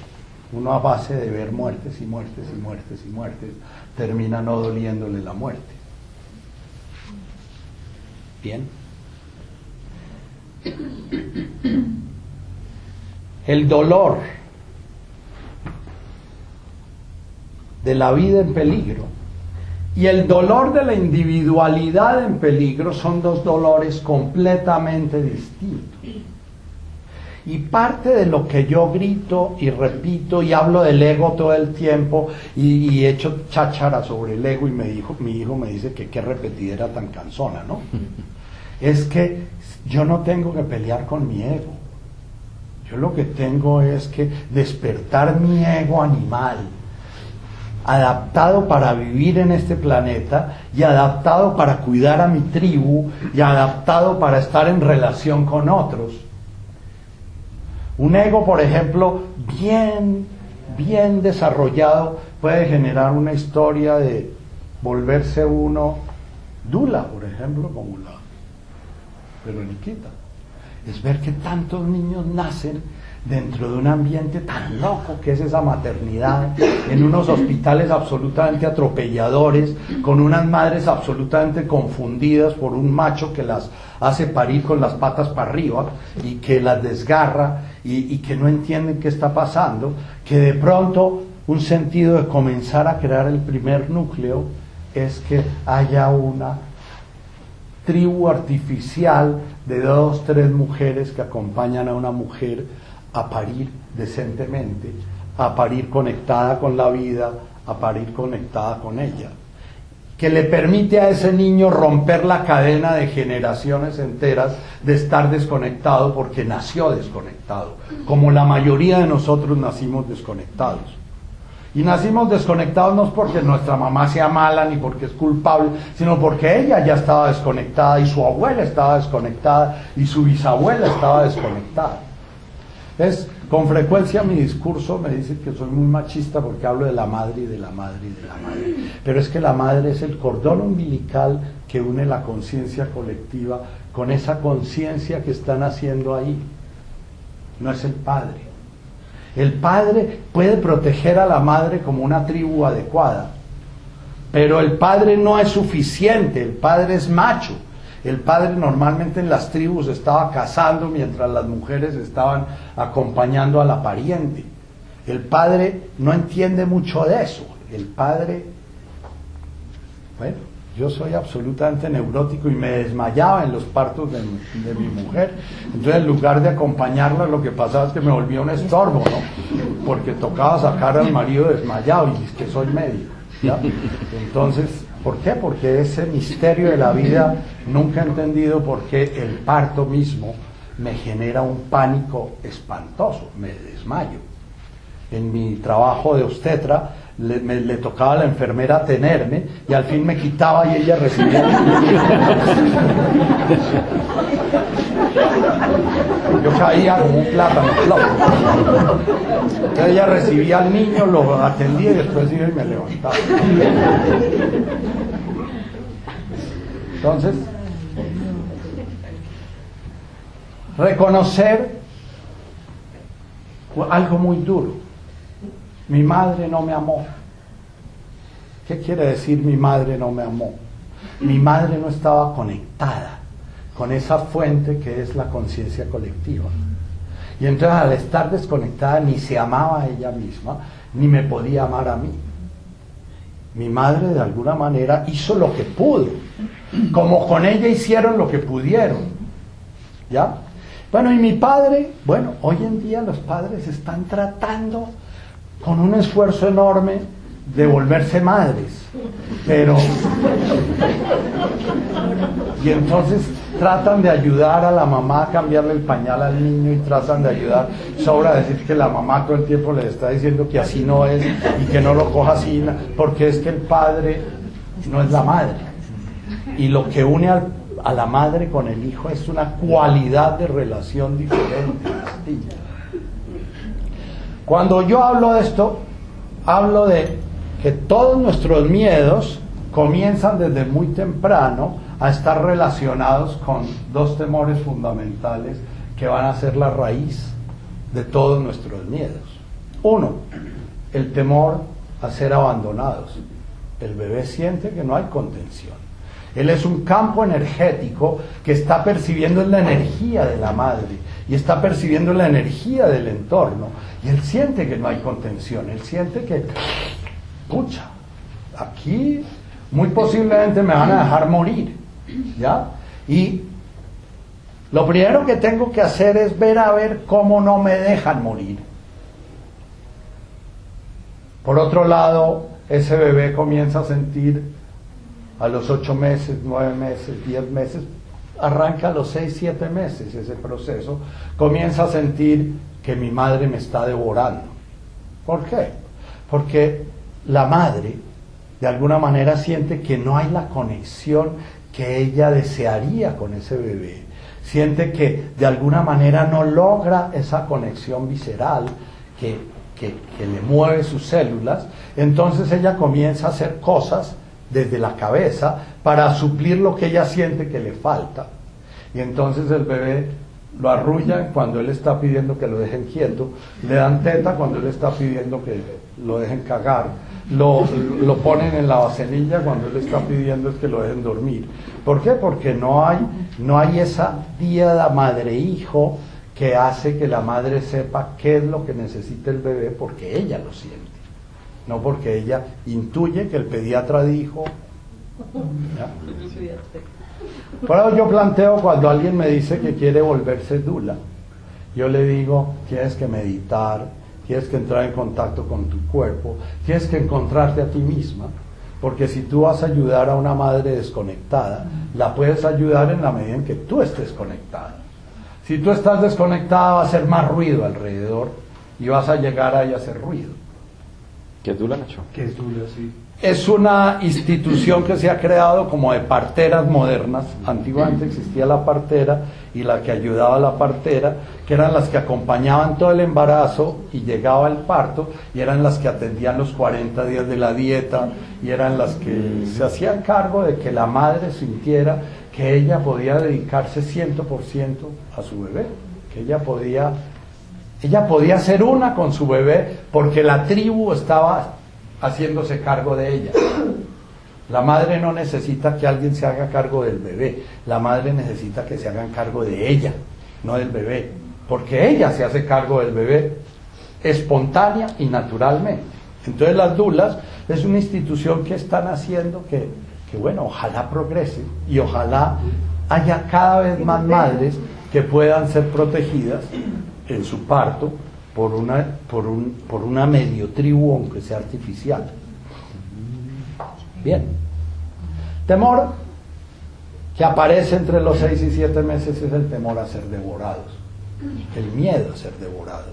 A: Uno a base de ver muertes y muertes y muertes y muertes, termina no doliéndole la muerte. Bien. El dolor de la vida en peligro y el dolor de la individualidad en peligro son dos dolores completamente distintos. Y parte de lo que yo grito y repito y hablo del ego todo el tiempo y echo cháchara sobre el ego, y mi hijo me dice que qué repetidera tan cansona, ¿no? Es que yo no tengo que pelear con mi ego. Yo lo que tengo es que despertar mi ego animal, adaptado para vivir en este planeta y adaptado para cuidar a mi tribu y adaptado para estar en relación con otros. Un ego, por ejemplo, bien desarrollado puede generar una historia de volverse uno dula, por ejemplo, como la Veroniquita. Es ver que tantos niños nacen dentro de un ambiente tan loco que es esa maternidad, en unos hospitales absolutamente atropelladores, con unas madres absolutamente confundidas por un macho que las hace parir con las patas para arriba y que las desgarra y que no entienden qué está pasando, que de pronto un sentido de comenzar a crear el primer núcleo es que haya una tribu artificial de 2, 3 mujeres que acompañan a una mujer a parir decentemente, a parir conectada con la vida, a parir conectada con ella, que le permite a ese niño romper la cadena de generaciones enteras de estar desconectado porque nació desconectado, como la mayoría de nosotros nacimos desconectados. Y nacimos desconectados no porque nuestra mamá sea mala ni porque es culpable, sino porque ella ya estaba desconectada y su abuela estaba desconectada y su bisabuela estaba desconectada. Con frecuencia mi discurso me dice que soy muy machista porque hablo de la madre y de la madre y de la madre. Pero es que la madre es el cordón umbilical que une la conciencia colectiva con esa conciencia que están haciendo ahí. No es el padre. El padre puede proteger a la madre como una tribu adecuada, pero el padre no es suficiente, el padre es macho. El padre normalmente en las tribus estaba cazando mientras las mujeres estaban acompañando a la pariente. El padre no entiende mucho de eso. El padre, bueno, yo soy absolutamente neurótico y me desmayaba en los partos de mi mujer. Entonces en lugar de acompañarla, lo que pasaba es que me volvía un estorbo, ¿no? Porque tocaba sacar al marido desmayado y es que soy médico, ¿ya? Entonces, ¿por qué? Porque ese misterio de la vida nunca he entendido por qué el parto mismo me genera un pánico espantoso, me desmayo. En mi trabajo de obstetra le tocaba a la enfermera tenerme y al fin me quitaba y ella recibía. Yo caía como un plátano. Entonces ella recibía al niño, lo atendía y después iba y me levantaba. Entonces, reconocer algo muy duro. Mi madre no me amó. ¿Qué quiere decir mi madre no me amó? Mi madre no estaba conectada con esa fuente que es la conciencia colectiva. Y entonces al estar desconectada ni se amaba a ella misma, ni me podía amar a mí. Mi madre de alguna manera hizo lo que pudo, como con ella hicieron lo que pudieron. ¿Ya? Bueno, y mi padre, bueno, hoy en día los padres están tratando con un esfuerzo enorme de volverse madres, pero y entonces tratan de ayudar a la mamá a cambiarle el pañal al niño y tratan de ayudar, sobra decir que la mamá todo el tiempo le está diciendo que así no es y que no lo coja así, porque es que el padre no es la madre, y lo que une a la madre con el hijo es una cualidad de relación diferente, distinta. Cuando yo hablo de esto, hablo de que todos nuestros miedos comienzan desde muy temprano a estar relacionados con dos temores fundamentales que van a ser la raíz de todos nuestros miedos. Uno, el temor a ser abandonados. El bebé siente que no hay contención. Él es un campo energético que está percibiendo la energía de la madre y está percibiendo la energía del entorno. Y él siente que no hay contención. Él siente que, pucha, aquí muy posiblemente me van a dejar morir, ¿ya? Y lo primero que tengo que hacer es ver a ver cómo no me dejan morir. Por otro lado, ese bebé comienza a sentir a los 8 meses, 9 meses, 10 meses, arranca a los 6, 7 meses ese proceso, comienza a sentir que mi madre me está devorando. ¿Por qué? Porque la madre de alguna manera siente que no hay la conexión que ella desearía con ese bebé, siente que de alguna manera no logra esa conexión visceral que le mueve sus células. Entonces ella comienza a hacer cosas desde la cabeza para suplir lo que ella siente que le falta, y entonces el bebé lo arrullan cuando él está pidiendo que lo dejen quieto, le dan teta cuando él está pidiendo que lo dejen cagar, lo ponen en la vasenilla cuando él está pidiendo es que lo dejen dormir. ¿Por qué? Porque no hay esa diada madre-hijo que hace que la madre sepa qué es lo que necesita el bebé, porque ella lo siente, no porque ella intuye que el pediatra dijo. ¿Ya? Por eso yo planteo, cuando alguien me dice que quiere volverse dula, yo le digo, tienes que meditar, tienes que entrar en contacto con tu cuerpo, tienes que encontrarte a ti misma, porque si tú vas a ayudar a una madre desconectada, la puedes ayudar en la medida en que tú estés conectada. Si tú estás desconectada, va a hacer más ruido alrededor y vas a llegar ahí a hacer ruido.
B: ¿Qué es dula, Nacho?
C: ¿Qué es dula? Sí.
A: Es una institución que se ha creado como de parteras modernas. Antiguamente existía la partera y la que ayudaba a la partera, que eran las que acompañaban todo el embarazo y llegaba el parto, y eran las que atendían los 40 días de la dieta, y eran las que se hacían cargo de que la madre sintiera que ella podía dedicarse 100% a su bebé, que ella podía ser una con su bebé, porque la tribu estaba haciéndose cargo de ella. La madre no necesita que alguien se haga cargo del bebé, la madre necesita que se hagan cargo de ella, no del bebé, porque ella se hace cargo del bebé espontánea y naturalmente. Entonces las dulas es una institución que están haciendo que bueno, ojalá progrese y ojalá haya cada vez más madres que puedan ser protegidas en su parto por una medio tribu, aunque sea artificial. Bien. Temor que aparece entre los 6 y 7 meses es el temor a ser devorados, el miedo a ser devorados.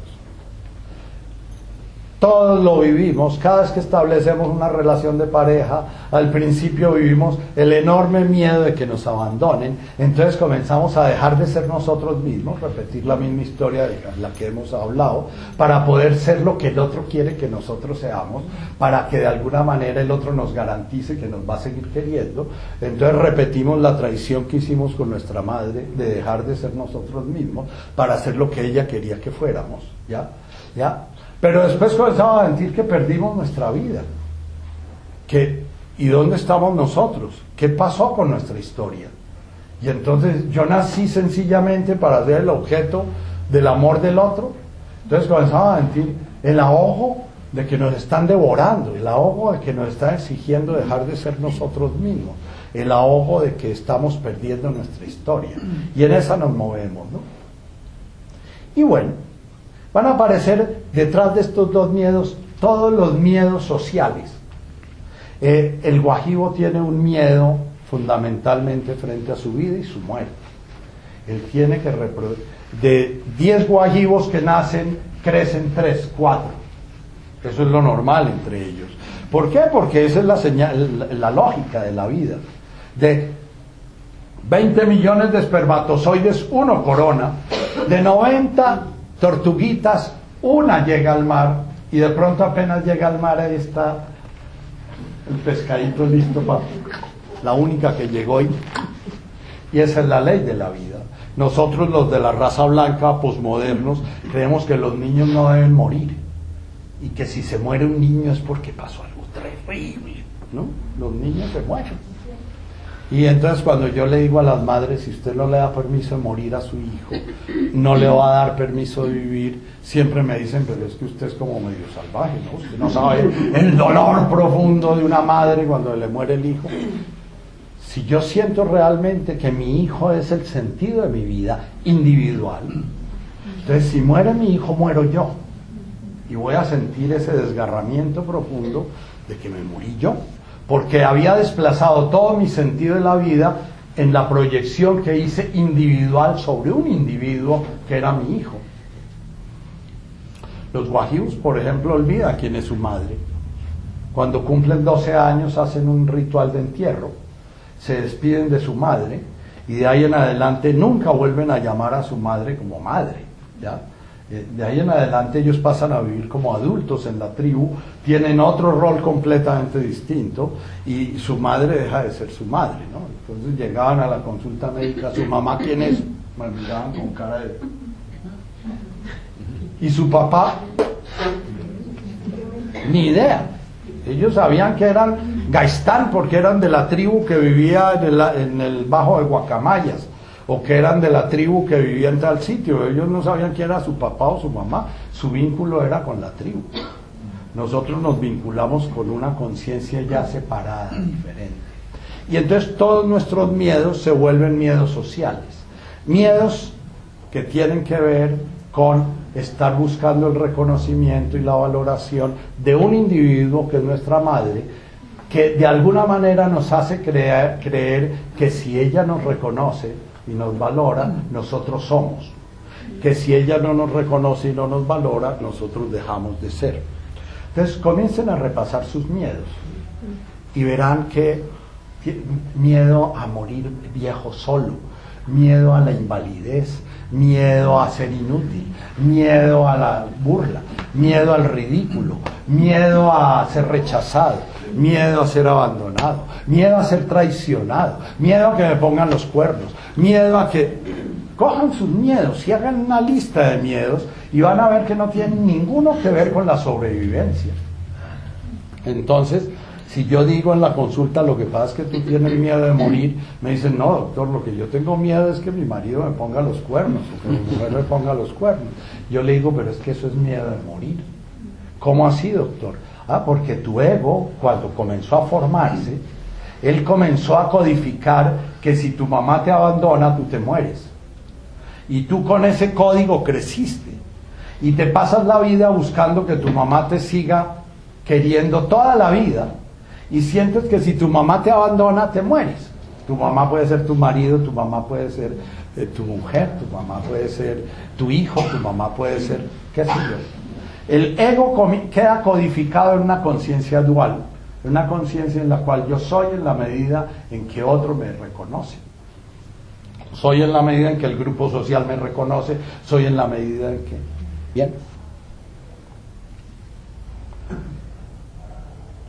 A: Todos lo vivimos, cada vez que establecemos una relación de pareja, al principio vivimos el enorme miedo de que nos abandonen, entonces comenzamos a dejar de ser nosotros mismos, repetir la misma historia de la que hemos hablado, para poder ser lo que el otro quiere que nosotros seamos, para que de alguna manera el otro nos garantice que nos va a seguir queriendo. Entonces repetimos la traición que hicimos con nuestra madre, de dejar de ser nosotros mismos, para ser lo que ella quería que fuéramos, ¿ya? Pero después comenzamos a sentir que perdimos nuestra vida. ¿Y dónde estamos nosotros? ¿Qué pasó con nuestra historia? Y entonces yo nací sencillamente para ser el objeto del amor del otro. Entonces comenzamos a sentir el ahogo de que nos están devorando, el ahogo de que nos están exigiendo dejar de ser nosotros mismos, el ahogo de que estamos perdiendo nuestra historia. Y en esa nos movemos, ¿no? Y bueno, van a aparecer detrás de estos dos miedos todos los miedos sociales. El guajibo tiene un miedo fundamentalmente frente a su vida y su muerte. Él tiene que de 10 guajibos que nacen, crecen 3, 4. Eso es lo normal entre ellos. ¿Por qué? Porque esa es la lógica de la vida. De 20 millones de espermatozoides, uno corona. De 90 tortuguitas, una llega al mar, y de pronto apenas llega al mar, ahí está el pescadito listo para la única que llegó, y esa es la ley de la vida. Nosotros, los de la raza blanca, posmodernos, creemos que los niños no deben morir, y que si se muere un niño es porque pasó algo terrible, ¿no? Los niños se mueren. Y entonces cuando yo le digo a las madres, si usted no le da permiso de morir a su hijo, no le va a dar permiso de vivir, siempre me dicen, pero es que usted es como medio salvaje, ¿no? Usted no sabe el dolor profundo de una madre cuando le muere el hijo. Si yo siento realmente que mi hijo es el sentido de mi vida individual, entonces si muere mi hijo, muero yo. Y voy a sentir ese desgarramiento profundo de que me morí yo, porque había desplazado todo mi sentido de la vida en la proyección que hice individual sobre un individuo que era mi hijo. Los wahibs, por ejemplo, olvidan quién es su madre. Cuando cumplen 12 años hacen un ritual de entierro, se despiden de su madre y de ahí en adelante nunca vuelven a llamar a su madre como madre, ¿ya? De ahí en adelante ellos pasan a vivir como adultos en la tribu, tienen otro rol completamente distinto y su madre deja de ser su madre, ¿no? Entonces llegaban a la consulta médica, ¿su mamá quién es? Me miraban con cara de... ¿Y su papá? Ni idea. Ellos sabían que eran Gaistán porque eran de la tribu que vivía en el Bajo de Guacamayas, o que eran de la tribu que vivía en tal sitio. Ellos no sabían quién era su papá o su mamá, su vínculo era con la tribu. Nosotros nos vinculamos con una conciencia ya separada, diferente. Y entonces todos nuestros miedos se vuelven miedos sociales. Miedos que tienen que ver con estar buscando el reconocimiento y la valoración de un individuo que es nuestra madre, que de alguna manera nos hace creer que si ella nos reconoce y nos valora, nosotros somos. Que si ella no nos reconoce y no nos valora, nosotros dejamos de ser. Entonces comiencen a repasar sus miedos y verán que miedo a morir viejo solo, miedo a la invalidez, miedo a ser inútil, miedo a la burla, miedo al ridículo, miedo a ser rechazado, miedo a ser abandonado, miedo a ser traicionado, miedo a que me pongan los cuernos, miedo a que... Cojan sus miedos y hagan una lista de miedos y van a ver que no tienen ninguno que ver con la sobrevivencia. Entonces, si yo digo en la consulta, lo que pasa es que tú tienes miedo de morir, me dicen, no, doctor, lo que yo tengo miedo es que mi marido me ponga los cuernos, o que mi mujer me ponga los cuernos. Yo le digo, pero es que eso es miedo de morir. ¿Cómo así, doctor? Ah, porque tu ego, cuando comenzó a formarse, él comenzó a codificar que si tu mamá te abandona, tú te mueres. Y tú con ese código creciste. Y te pasas la vida buscando que tu mamá te siga queriendo toda la vida. Y sientes que si tu mamá te abandona, te mueres. Tu mamá puede ser tu marido, tu mamá puede ser tu mujer, tu mamá puede ser tu hijo, tu mamá puede ser, qué sé yo. El ego queda codificado en una conciencia dual, en una conciencia en la cual yo soy en la medida en que otro me reconoce. Soy en la medida en que el grupo social me reconoce, soy en la medida en que... Bien.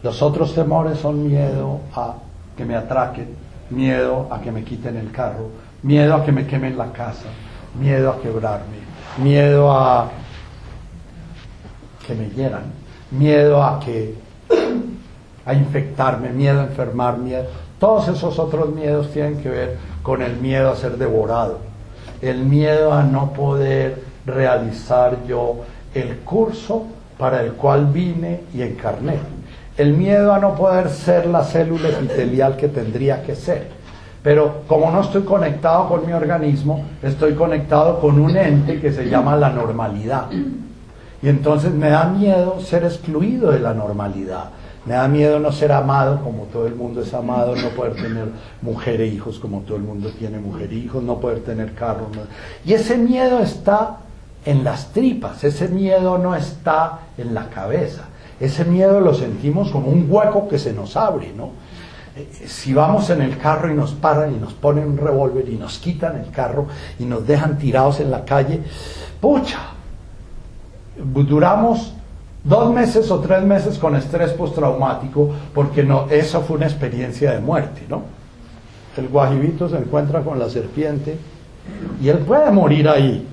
A: Los otros temores son miedo a que me atraquen, miedo a que me quiten el carro, miedo a que me quemen la casa, miedo a quebrarme, miedo a que me hieran, miedo a infectarme, miedo a enfermar, miedo. Todos esos otros miedos tienen que ver con el miedo a ser devorado, el miedo a no poder realizar yo el curso para el cual vine y encarné, el miedo a no poder ser la célula epitelial que tendría que ser. Pero como no estoy conectado con mi organismo, estoy conectado con un ente que se llama la normalidad. Y entonces me da miedo ser excluido de la normalidad. Me da miedo no ser amado como todo el mundo es amado, no poder tener mujer e hijos como todo el mundo tiene mujer e hijos, no poder tener carro. No. Y ese miedo está en las tripas, ese miedo no está en la cabeza. Ese miedo lo sentimos como un hueco que se nos abre, ¿no? Si vamos en el carro y nos paran y nos ponen un revólver y nos quitan el carro y nos dejan tirados en la calle, ¡pucha! Duramos 2 meses o 3 meses con estrés postraumático porque no, eso fue una experiencia de muerte, ¿no? El guajibito se encuentra con la serpiente y él puede morir ahí.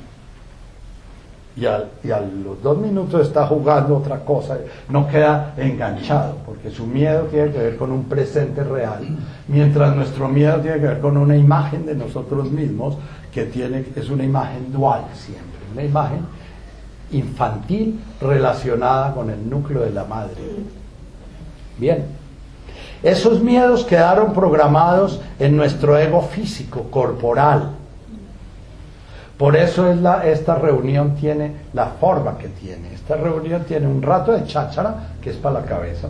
A: y a los 2 minutos está jugando otra cosa, no queda enganchado, porque su miedo tiene que ver con un presente real, mientras nuestro miedo tiene que ver con una imagen de nosotros mismos, que es una imagen dual siempre, una imagen infantil relacionada con el núcleo de la madre. Bien, esos miedos quedaron programados en nuestro ego físico, corporal. Por eso esta reunión tiene la forma que tiene. Esta reunión tiene un rato de cháchara, que es para la cabeza,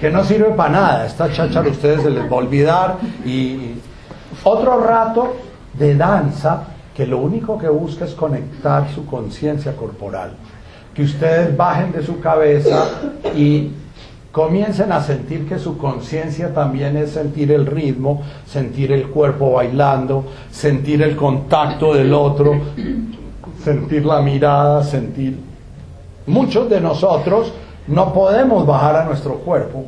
A: que no sirve para nada. Esta cháchara a ustedes se les va a olvidar. Y otro rato de danza, que lo único que busca es conectar su conciencia corporal. Que ustedes bajen de su cabeza y comiencen a sentir que su conciencia también es sentir el ritmo, sentir el cuerpo bailando, sentir el contacto del otro, sentir la mirada, sentir... Muchos de nosotros no podemos bajar a nuestro cuerpo.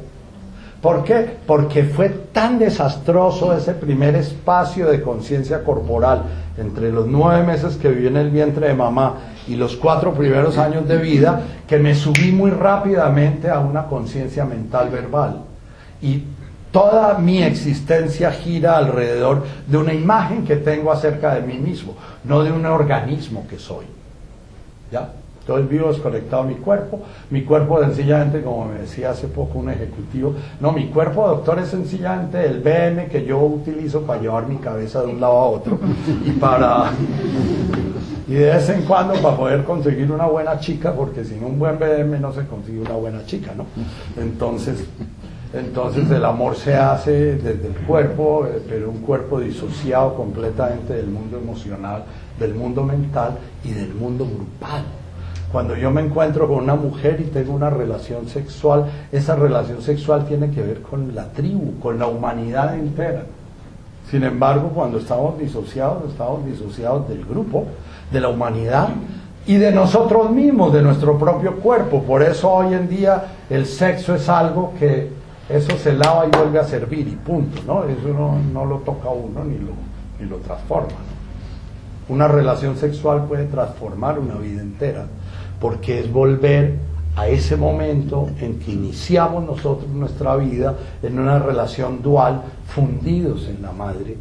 A: ¿Por qué? Porque fue tan desastroso ese primer espacio de conciencia corporal entre los 9 meses que viví en el vientre de mamá y los 4 primeros años de vida, que me subí muy rápidamente a una conciencia mental verbal. Y toda mi existencia gira alrededor de una imagen que tengo acerca de mí mismo, no de un organismo que soy. ¿Ya? Entonces vivo desconectado de mi cuerpo sencillamente, como me decía hace poco un ejecutivo, no, mi cuerpo, doctor, es sencillamente el BM que yo utilizo para llevar mi cabeza de un lado a otro y de vez en cuando para poder conseguir una buena chica, porque sin un buen BM no se consigue una buena chica, ¿no? Entonces el amor se hace desde el cuerpo, pero un cuerpo disociado completamente del mundo emocional, del mundo mental y del mundo grupal. Cuando yo me encuentro con una mujer y tengo una relación sexual, esa relación sexual tiene que ver con la tribu, con la humanidad entera. Sin embargo, cuando estamos disociados del grupo, de la humanidad y de nosotros mismos, de nuestro propio cuerpo. Por eso hoy en día el sexo es algo que eso se lava y vuelve a servir y punto, ¿no? Eso no lo toca uno ni lo transforma, ¿no? Una relación sexual puede transformar una vida entera, porque es volver a ese momento en que iniciamos nosotros nuestra vida en una relación dual, fundidos en la madre.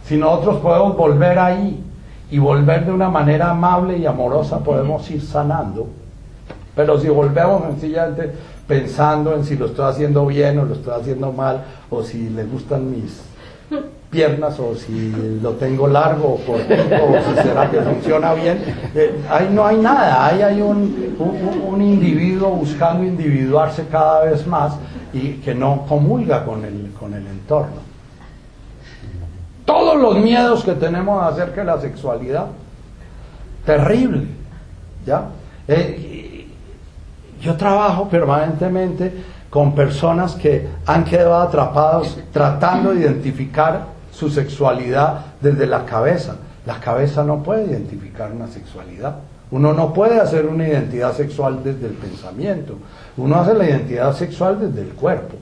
A: Si nosotros podemos volver ahí y volver de una manera amable y amorosa, podemos ir sanando. Pero si volvemos sencillamente pensando en si lo estoy haciendo bien o lo estoy haciendo mal, o si le gustan mis piernas, o si lo tengo largo o cortito, o si será que funciona bien, ahí no hay nada. Ahí hay un individuo buscando individuarse cada vez más y que no comulga con el entorno. Todos los miedos que tenemos acerca de la sexualidad, terrible, ¿ya? Yo trabajo permanentemente con personas que han quedado atrapados tratando de identificar su sexualidad desde la cabeza. La cabeza no puede identificar una sexualidad. Uno no puede hacer una identidad sexual desde el pensamiento. Uno hace la identidad sexual desde el cuerpo.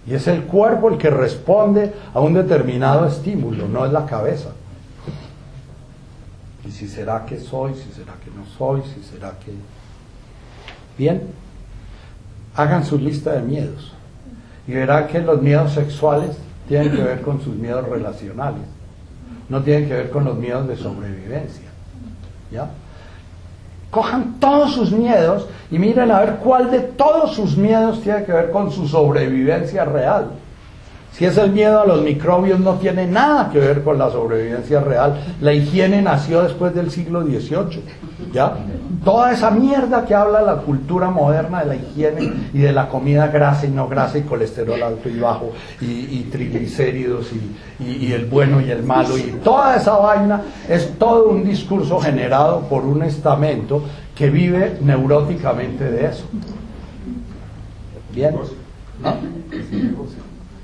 A: Y es el cuerpo el que responde a un determinado estímulo, no es la cabeza. Y si será que soy, si será que no soy, si será que... Bien, hagan su lista de miedos y verán que los miedos sexuales tienen que ver con sus miedos relacionales, no tienen que ver con los miedos de sobrevivencia. ¿Ya? Cojan todos sus miedos y miren a ver cuál de todos sus miedos tiene que ver con su sobrevivencia real. Si es el miedo a los microbios, no tiene nada que ver con la sobrevivencia real. La higiene nació después del siglo XVIII, ¿ya? Toda esa mierda que habla la cultura moderna de la higiene y de la comida grasa y no grasa y colesterol alto y bajo y triglicéridos y el bueno y el malo y toda esa vaina es todo un discurso generado por un estamento que vive neuróticamente de eso. ¿Bien? ¿No?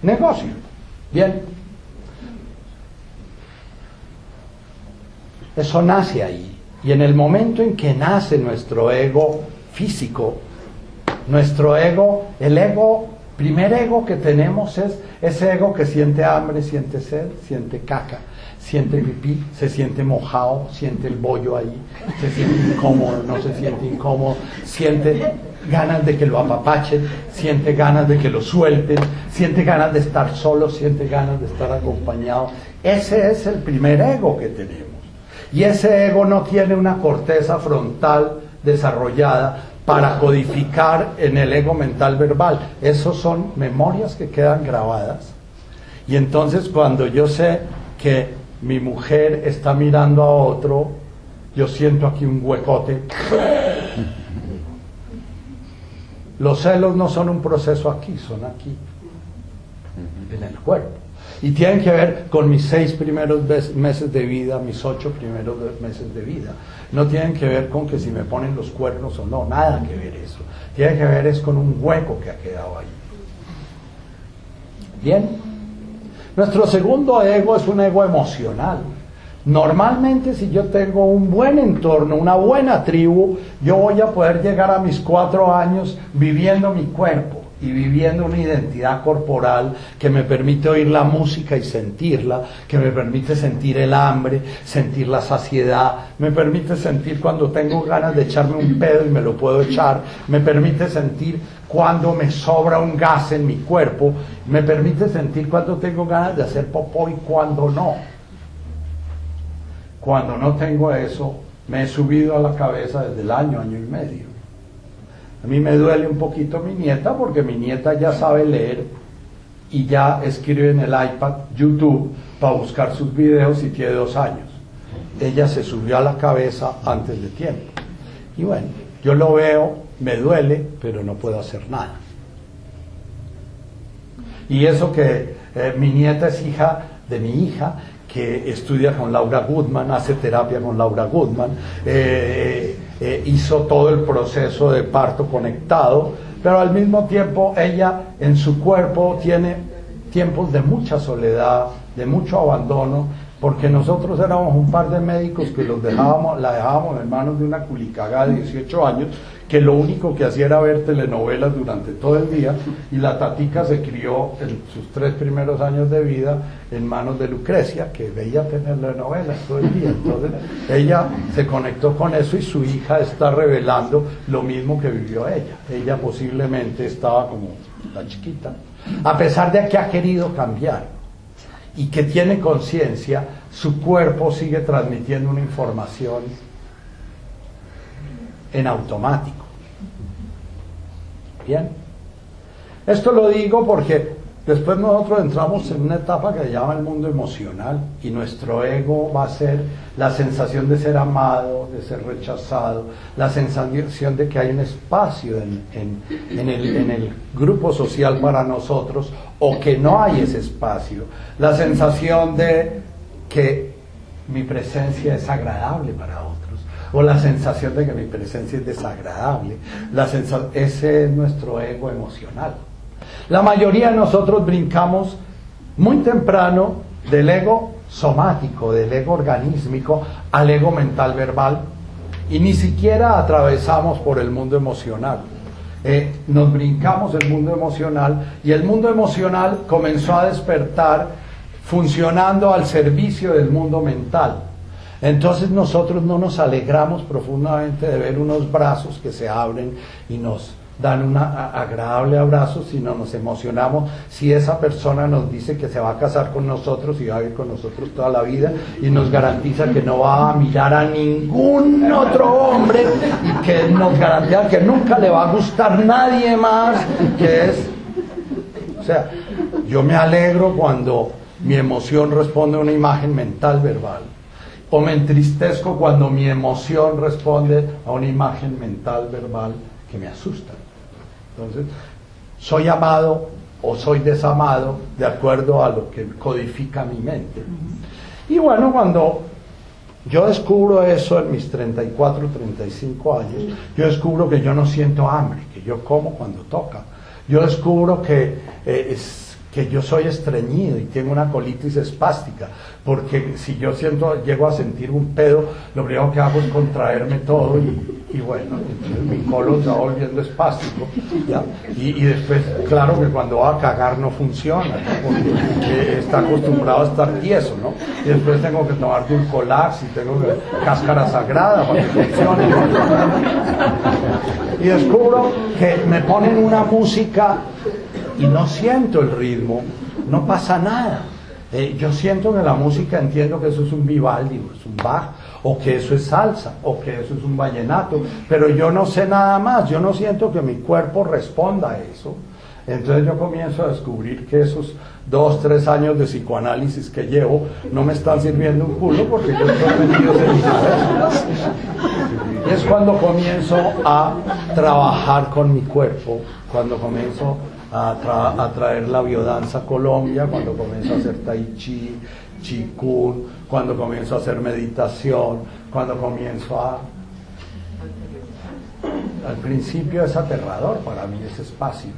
A: Negocio. Bien. Eso nace ahí. Y en el momento en que nace nuestro ego físico, nuestro ego, el ego, primer ego que tenemos es ese ego que siente hambre, siente sed, siente caca, siente pipí, se siente mojado, siente el bollo ahí, se siente incómodo, no se siente incómodo, siente ganas de que lo apapachen, siente ganas de que lo suelten, siente ganas de estar solo, siente ganas de estar acompañado. Ese es el primer ego que tenemos. Y ese ego no tiene una corteza frontal desarrollada para codificar en el ego mental verbal. Esos son memorias que quedan grabadas. Y entonces cuando yo sé que mi mujer está mirando a otro, yo siento aquí un huecote. Los celos no son un proceso aquí, son aquí, en el cuerpo. Y tienen que ver con mis 6 primeros meses de vida, mis 8 primeros meses de vida. No tienen que ver con que si me ponen los cuernos o no, nada que ver eso. Tiene que ver es con un hueco que ha quedado ahí. Bien. Nuestro segundo ego es un ego emocional. Normalmente, si yo tengo un buen entorno, una buena tribu, yo voy a poder llegar a mis 4 años viviendo mi cuerpo y viviendo una identidad corporal que me permite oír la música y sentirla, que me permite sentir el hambre, sentir la saciedad, me permite sentir cuando tengo ganas de echarme un pedo y me lo puedo echar, me permite sentir cuando me sobra un gas en mi cuerpo, me permite sentir cuando tengo ganas de hacer popó y cuando no. Cuando no tengo eso, me he subido a la cabeza desde el año y medio. A mí me duele un poquito mi nieta porque mi nieta ya sabe leer y ya escribe en el iPad, YouTube, para buscar sus videos y tiene 2 años. Ella se subió a la cabeza antes de tiempo. Y bueno, yo lo veo, me duele, pero no puedo hacer nada. Y eso que mi nieta es hija de mi hija, que estudia con Laura Goodman, hace terapia con Laura Goodman, hizo todo el proceso de parto conectado, pero al mismo tiempo ella en su cuerpo tiene tiempos de mucha soledad, de mucho abandono, porque nosotros éramos un par de médicos que la dejábamos en manos de una culicagada de 18 años, que lo único que hacía era ver telenovelas durante todo el día, y la tatica se crió en sus 3 primeros años de vida en manos de Lucrecia, que veía telenovelas todo el día. Entonces ella se conectó con eso y su hija está revelando lo mismo que vivió ella. Ella posiblemente estaba como la chiquita, a pesar de que ha querido cambiar y que tiene conciencia, su cuerpo sigue transmitiendo una información en automático. Bien, esto lo digo porque después nosotros entramos en una etapa que se llama el mundo emocional, y nuestro ego va a ser la sensación de ser amado, de ser rechazado, la sensación de que hay un espacio en el grupo social para nosotros, o que no hay ese espacio, la sensación de que mi presencia es agradable para otros, o la sensación de que mi presencia es desagradable. Ese es nuestro ego emocional. La mayoría de nosotros brincamos muy temprano del ego somático, del ego organísmico, al ego mental verbal, y ni siquiera atravesamos por el mundo emocional. Nos brincamos el mundo emocional, y el mundo emocional comenzó a despertar funcionando al servicio del mundo mental. Entonces nosotros no nos alegramos profundamente de ver unos brazos que se abren y nos dan un agradable abrazo, sino nos emocionamos si esa persona nos dice que se va a casar con nosotros y va a vivir con nosotros toda la vida, y nos garantiza que no va a mirar a ningún otro hombre, y que nos garantiza que nunca le va a gustar nadie más, o sea, yo me alegro cuando mi emoción responde a una imagen mental verbal, o me entristezco cuando mi emoción responde a una imagen mental verbal que me asusta. Entonces, soy amado o soy desamado de acuerdo a lo que codifica mi mente. Y bueno, cuando yo descubro eso en mis 34, 35 años, yo descubro que yo no siento hambre, que yo como cuando toca. Yo descubro que que yo soy estreñido y tengo una colitis espástica, porque si yo llego a sentir un pedo, lo primero que hago es contraerme todo y bueno, entonces mi colon se va volviendo espástico, ¿ya? Y después, claro que cuando va a cagar no funciona, ¿no? Porque está acostumbrado a estar tieso, ¿no? Y después tengo que tomar Dulcolax y tengo cáscara sagrada para que funcione. Y descubro que me ponen una música y no siento el ritmo, no pasa nada. Yo siento que la música, entiendo que eso es un Vivaldi, o es un Bach, o que eso es salsa, o que eso es un vallenato, pero yo no sé nada más, yo no siento que mi cuerpo responda a eso. Entonces yo comienzo a descubrir que esos 2, 3 años de psicoanálisis que llevo no me están sirviendo un culo, porque yo estoy metido en mi cabeza. Y es cuando comienzo a trabajar con mi cuerpo, cuando comienzo a traer la biodanza a Colombia, cuando comienzo a hacer tai chi, qigong, cuando comienzo a hacer meditación, cuando comienzo al principio es aterrador para mí ese espacio.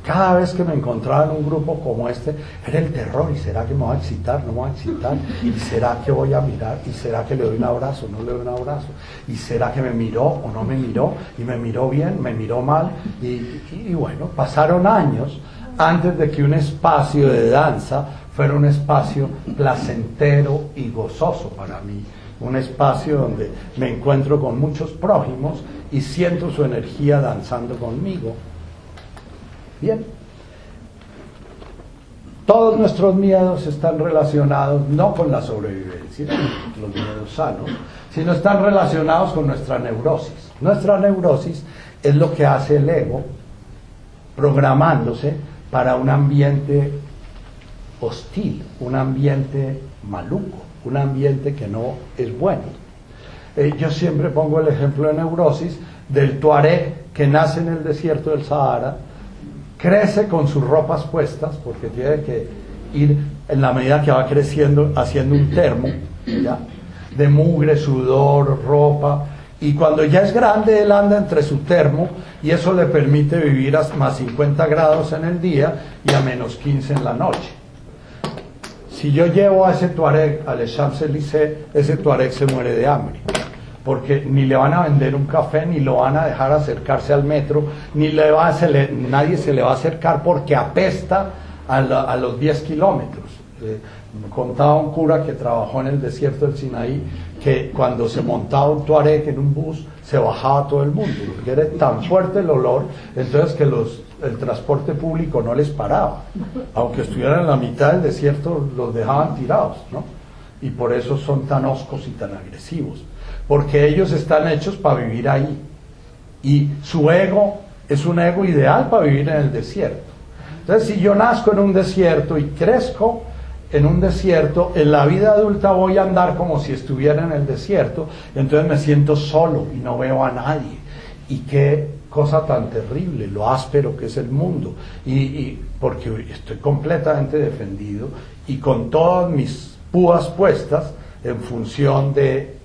A: Cada vez que me encontraba en un grupo como este, era el terror. ¿Y será que me voy a excitar? ¿No me voy a excitar? ¿Y será que voy a mirar? ¿Y será que le doy un abrazo? ¿No le doy un abrazo? ¿Y será que me miró o no me miró? ¿Y me miró bien? ¿Me miró mal? Y bueno, pasaron años antes de que un espacio de danza fuera un espacio placentero y gozoso para mí. Un espacio donde me encuentro con muchos prójimos y siento su energía danzando conmigo. Bien, todos nuestros miedos están relacionados no con la sobrevivencia, los miedos sanos, sino están relacionados con nuestra neurosis. Nuestra neurosis es lo que hace el ego programándose para un ambiente hostil, un ambiente maluco, un ambiente que no es bueno. Yo siempre pongo el ejemplo de neurosis del tuareg que nace en el desierto del Sahara, crece con sus ropas puestas, porque tiene que ir en la medida que va creciendo haciendo un termo, ¿ya? De mugre, sudor, ropa, y cuando ya es grande él anda entre su termo y eso le permite vivir a más 50 grados en el día y a menos 15 en la noche. Si yo llevo a ese tuareg al Champs-Élysées, ese tuareg se muere de hambre, porque ni le van a vender un café, ni lo van a dejar acercarse al metro, nadie se le va a acercar porque apesta a los 10 kilómetros. Me contaba un cura que trabajó en el desierto del Sinaí que cuando se montaba un tuareg en un bus se bajaba todo el mundo, porque era tan fuerte el olor, entonces que el transporte público no les paraba, aunque estuvieran en la mitad del desierto los dejaban tirados, ¿no? Y por eso son tan hoscos y tan agresivos, porque ellos están hechos para vivir ahí, y su ego es un ego ideal para vivir en el desierto. Entonces, si yo nazco en un desierto y crezco en un desierto, en la vida adulta voy a andar como si estuviera en el desierto, entonces me siento solo y no veo a nadie. Y qué cosa tan terrible, lo áspero que es el mundo, y porque estoy completamente defendido y con todas mis púas puestas en función de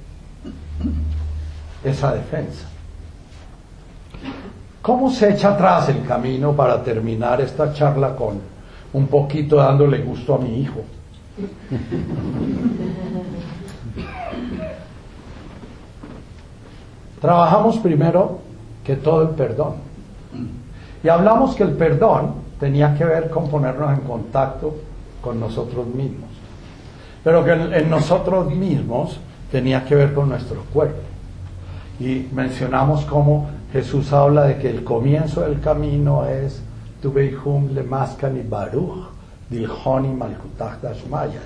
A: esa defensa. ¿Cómo se echa atrás el camino para terminar esta charla con un poquito dándole gusto a mi hijo? Trabajamos primero que todo el perdón. Y hablamos que el perdón tenía que ver con ponernos en contacto con nosotros mismos. Pero que en nosotros mismos tenía que ver con nuestro cuerpo. Y mencionamos cómo Jesús habla de que el comienzo del camino es Tu Beihum le Maskani Baruch Dilhoni Malkutach Dashmaya.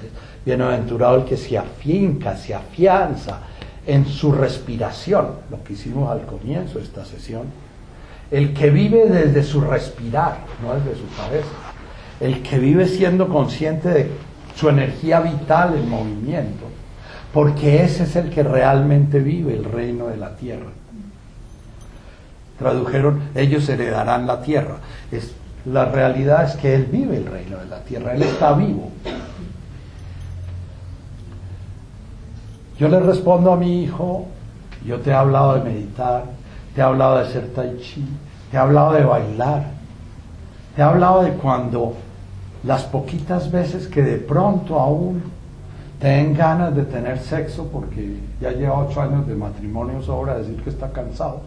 A: Bienaventurado el que se afinca, se afianza en su respiración, lo que hicimos al comienzo de esta sesión. El que vive desde su respirar, no desde su cabeza. El que vive siendo consciente de su energía vital en movimiento, porque ese es el que realmente vive el reino de la tierra. Tradujeron, ellos heredarán la tierra. La realidad es que él vive el reino de la tierra, él está vivo. Yo le respondo a mi hijo, yo te he hablado de meditar, te he hablado de hacer tai chi, te he hablado de bailar, te he hablado de cuando las poquitas veces que de pronto aún te den ganas de tener sexo, porque ya lleva 8 años de matrimonio, sobra decir que está cansado.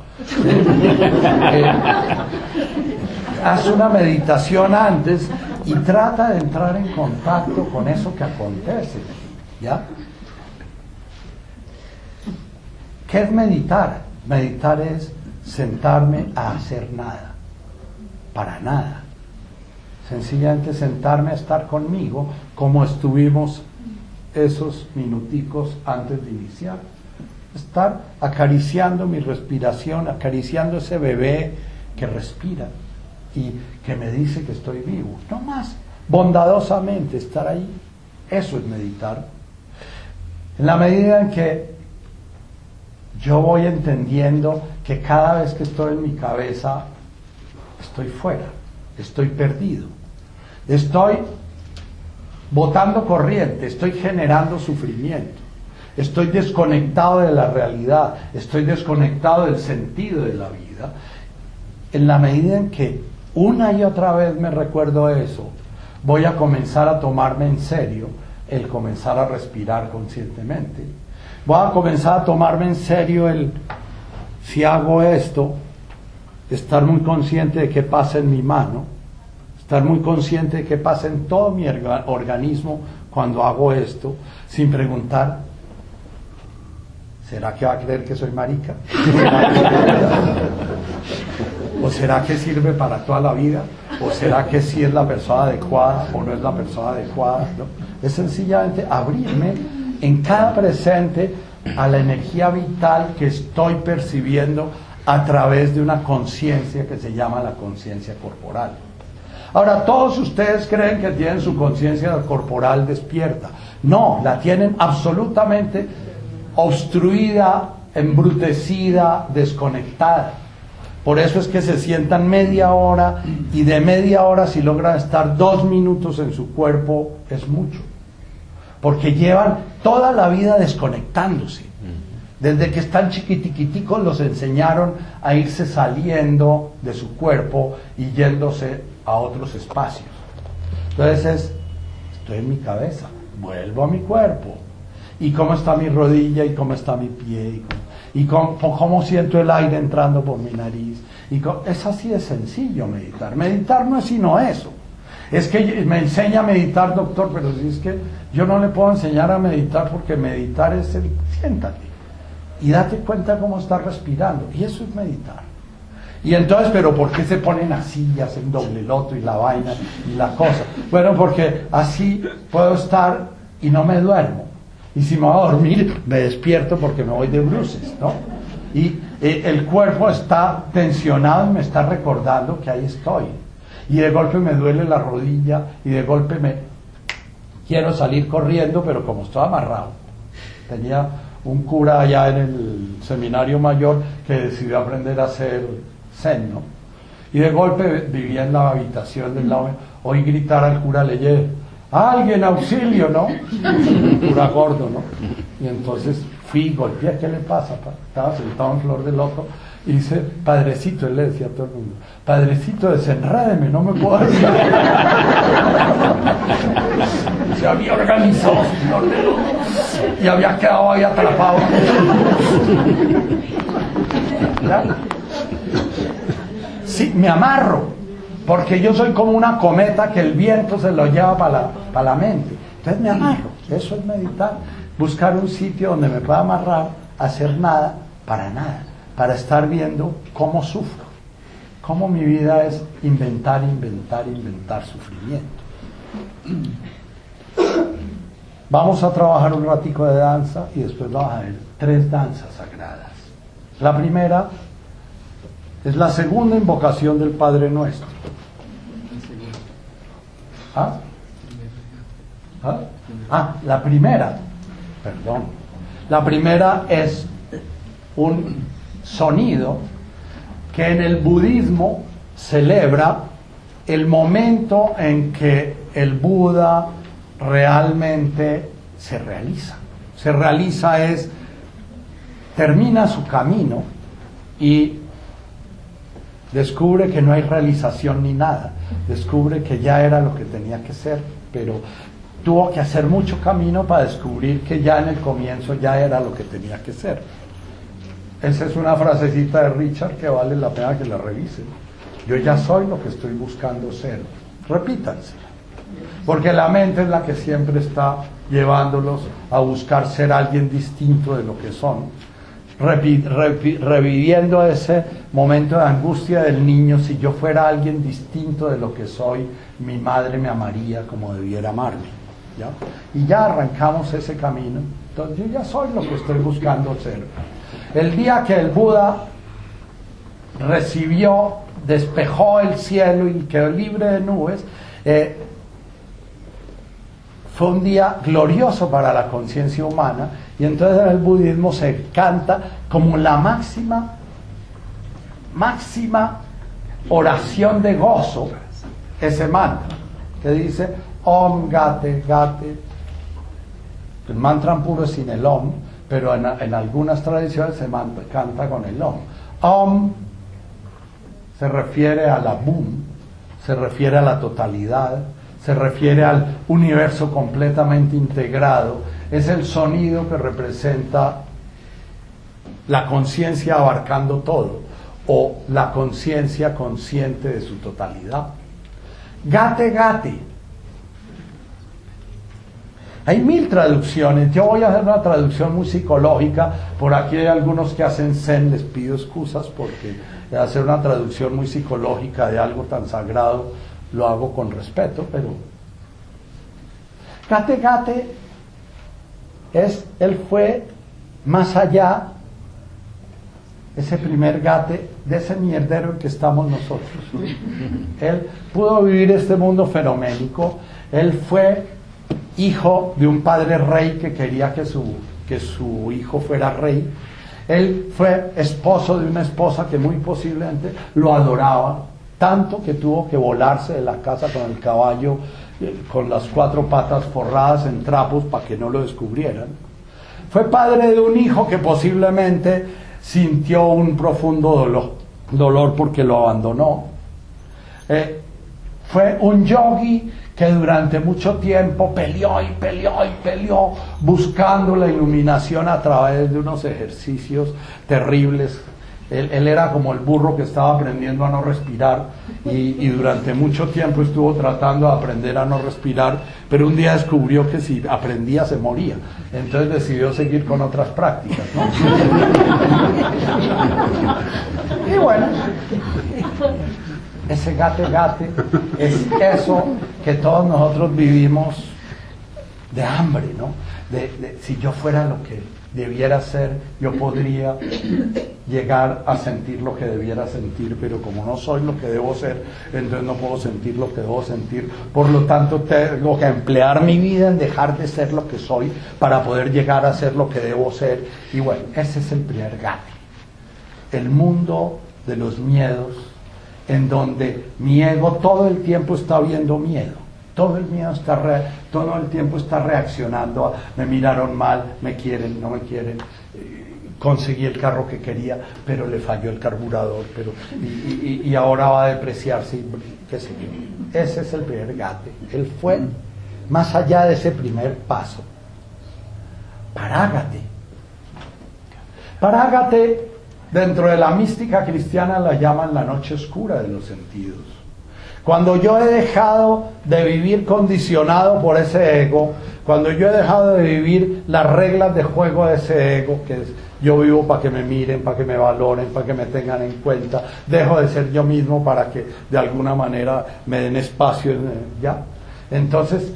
A: Haz una meditación antes y trata de entrar en contacto con eso que acontece, ¿ya? ¿Qué es meditar? Meditar es sentarme a hacer nada, para nada. Sencillamente sentarme a estar conmigo como estuvimos esos minuticos antes de iniciar. Estar acariciando mi respiración, acariciando ese bebé que respira y que me dice que estoy vivo. No más, bondadosamente estar ahí. Eso es meditar. En la medida en que yo voy entendiendo que cada vez que estoy en mi cabeza, estoy fuera, estoy perdido, estoy botando corriente, estoy generando sufrimiento, estoy desconectado de la realidad, estoy desconectado del sentido de la vida. En la medida en que una y otra vez me recuerdo eso, voy a comenzar a tomarme en serio el comenzar a respirar conscientemente. Voy a comenzar a tomarme en serio si hago esto, estar muy consciente de qué pasa en mi mano, estar muy consciente de qué pasa en todo mi organismo cuando hago esto, sin preguntar, ¿será que va a creer que soy marica? ¿O será que sirve para toda la vida? ¿O será que sí es la persona adecuada o no es la persona adecuada? ¿No? Es sencillamente abrirme en cada presente a la energía vital que estoy percibiendo a través de una conciencia que se llama la conciencia corporal. Ahora, todos ustedes creen que tienen su conciencia corporal despierta. No, la tienen absolutamente obstruida, embrutecida, desconectada. Por eso es que se sientan media hora, y de media hora, si logran estar 2 minutos en su cuerpo, es mucho. Porque llevan toda la vida desconectándose. Desde que están chiquitiquiticos los enseñaron a irse saliendo de su cuerpo y yéndose a otros espacios. Entonces estoy en mi cabeza, vuelvo a mi cuerpo. ¿Y cómo está mi rodilla? ¿Y cómo está mi pie? ¿Y cómo siento el aire entrando por mi nariz? Es así de sencillo meditar. Meditar no es sino eso. Es que me enseña a meditar, doctor, pero si es que yo no le puedo enseñar a meditar, porque meditar es siéntate y date cuenta cómo estás respirando, y eso es meditar. Y entonces, ¿pero por qué se ponen así y hacen doble loto y la vaina y la cosa? Bueno, porque así puedo estar y no me duermo, y si me voy a dormir me despierto porque me voy de bruces, ¿no? Y el cuerpo está tensionado y me está recordando que ahí estoy. Y de golpe me duele la rodilla y de golpe quiero salir corriendo, pero como estoy amarrado. Tenía un cura allá en el seminario mayor que decidió aprender a hacer zen, ¿no? Y de golpe vivía en la habitación del lado, oí gritar al cura Leye, ¡alguien, auxilio!, ¿no? Un cura gordo, ¿no? Y entonces fui, golpeé, ¿qué le pasa? Estaba sentado en flor de loto. Y dice, padrecito, él le decía a todo el mundo, padrecito, desenrédeme, no me puedo hacer. Se había organizado flor de loto y había quedado ahí atrapado. ¿Ya? Sí, me amarro, porque yo soy como una cometa que el viento se lo lleva para la mente. Entonces me amarro. Eso es meditar, buscar un sitio donde me pueda amarrar, hacer nada, para estar viendo cómo sufro, cómo mi vida es inventar sufrimiento. Vamos a trabajar un ratico de danza y después vamos a ver 3 danzas sagradas. La primera es la segunda invocación del Padre Nuestro. La primera, perdón. La primera es un sonido que en el budismo celebra el momento en que el Buda realmente se realiza. Se realiza termina su camino y descubre que no hay realización ni nada, descubre que ya era lo que tenía que ser, pero tuvo que hacer mucho camino para descubrir que ya en el comienzo ya era lo que tenía que ser. Esa es una frasecita de Richard que vale la pena que la revisen. Yo ya soy lo que estoy buscando ser. Repítanse. Porque la mente es la que siempre está llevándolos a buscar ser alguien distinto de lo que son. Reviviendo ese momento de angustia del niño: si yo fuera alguien distinto de lo que soy, mi madre me amaría como debiera amarme, ¿ya? Y ya arrancamos ese camino. Entonces yo ya soy lo que estoy buscando ser. El día que el Buda recibió, despejó el cielo y quedó libre de nubes, fue un día glorioso para la conciencia humana, y entonces en el budismo se canta como la máxima oración de gozo ese mantra que dice Om Gate Gate. El mantra puro es sin el Om, pero en algunas tradiciones se canta con el Om. Om se refiere a la Bum, se refiere a la totalidad, se refiere al universo completamente integrado. Es el sonido que representa la conciencia abarcando todo, o la conciencia consciente de su totalidad. Gate Gate. Hay 1000 traducciones. Yo voy a hacer una traducción muy psicológica. Por aquí hay algunos que hacen zen, les pido excusas porque hacer una traducción muy psicológica de algo tan sagrado lo hago con respeto, pero Gate Gate él fue más allá, ese primer Gate, de ese mierdero en que estamos nosotros. Él pudo vivir este mundo fenoménico. Él fue hijo de un padre rey que quería que su hijo fuera rey. Él fue esposo de una esposa que muy posiblemente lo adoraba, tanto que tuvo que volarse de la casa con el caballo, con las 4 patas forradas en trapos para que no lo descubrieran. Fue padre de un hijo que posiblemente sintió un profundo dolor porque lo abandonó. Fue un yogi que durante mucho tiempo peleó buscando la iluminación a través de unos ejercicios terribles. Él era como el burro que estaba aprendiendo a no respirar, y durante mucho tiempo estuvo tratando de aprender a no respirar, pero un día descubrió que si aprendía se moría. Entonces decidió seguir con otras prácticas, ¿no? Y bueno, ese Gate Gate es eso que todos nosotros vivimos de hambre, ¿no? Si yo fuera lo que debiera ser, yo podría llegar a sentir lo que debiera sentir, pero como no soy lo que debo ser, entonces no puedo sentir lo que debo sentir. Por lo tanto, tengo que emplear mi vida en dejar de ser lo que soy para poder llegar a ser lo que debo ser. Y bueno, ese es el primer Gate. El mundo de los miedos, en donde mi ego todo el tiempo está viendo miedo. Todo el tiempo está reaccionando a: me miraron mal, me quieren, no me quieren, conseguí el carro que quería, pero le falló el carburador, y ahora va a depreciarse, qué sé yo. Ese es el primer Gate. Él fue más allá de ese primer paso. Parágate, dentro de la mística cristiana la llaman la noche oscura de los sentidos. Cuando yo he dejado de vivir condicionado por ese ego, cuando yo he dejado de vivir las reglas de juego de ese ego, que es: yo vivo para que me miren, para que me valoren, para que me tengan en cuenta, dejo de ser yo mismo para que de alguna manera me den espacio, ¿ya? Entonces,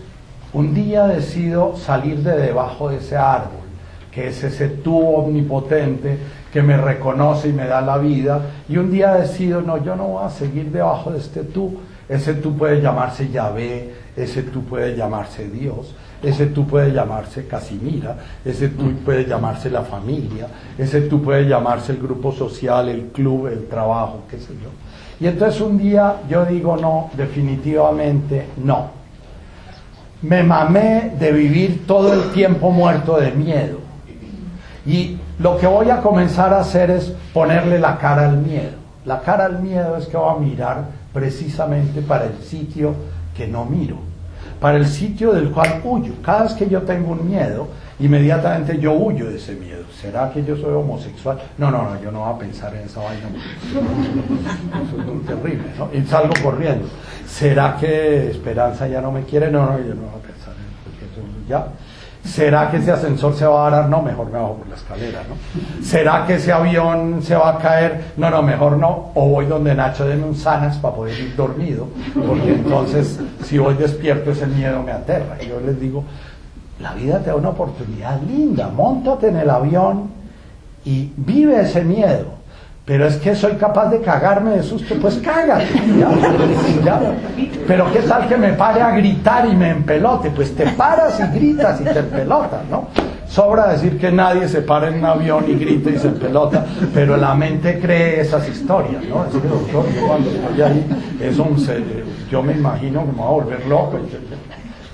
A: un día decido salir de debajo de ese árbol, que es ese tubo omnipotente que me reconoce y me da la vida, y un día decido: no, yo no voy a seguir debajo de este tubo. Ese tú puede llamarse Yahvé, ese tú puede llamarse Dios, ese tú puede llamarse Casimira, ese tú puede llamarse la familia, ese tú puede llamarse el grupo social, el club, el trabajo, qué sé yo. Y entonces un día yo digo: no, definitivamente no. Me mamé de vivir todo el tiempo muerto de miedo. Y lo que voy a comenzar a hacer es ponerle la cara al miedo. La cara al miedo es que va a mirar precisamente para el sitio que no miro, para el sitio del cual huyo. Cada vez que yo tengo un miedo, inmediatamente yo huyo de ese miedo. ¿Será que yo soy homosexual? No, yo no voy a pensar en esa vaina. Eso es muy terrible, ¿no? Y salgo corriendo. ¿Será que Esperanza ya no me quiere? No, yo no voy a pensar en eso. Ya. ¿Será que ese ascensor se va a dar? No, mejor me bajo por la escalera, ¿no? ¿Será que ese avión se va a caer? No, mejor no. O voy donde Nacho, denme un Xanax para poder ir dormido, porque entonces si voy despierto ese miedo me aterra. Y yo les digo, la vida te da una oportunidad linda, móntate en el avión y vive ese miedo. Pero es que soy capaz de cagarme de susto, pues cágate, ¿ya? Pero qué tal que me pare a gritar y me empelote, pues te paras y gritas y te empelotas, ¿no? Sobra decir que nadie se para en un avión y grita y se empelota, pero la mente cree esas historias, ¿no? Es que, doctor, yo cuando estoy ahí, yo me imagino que me voy a volver loco.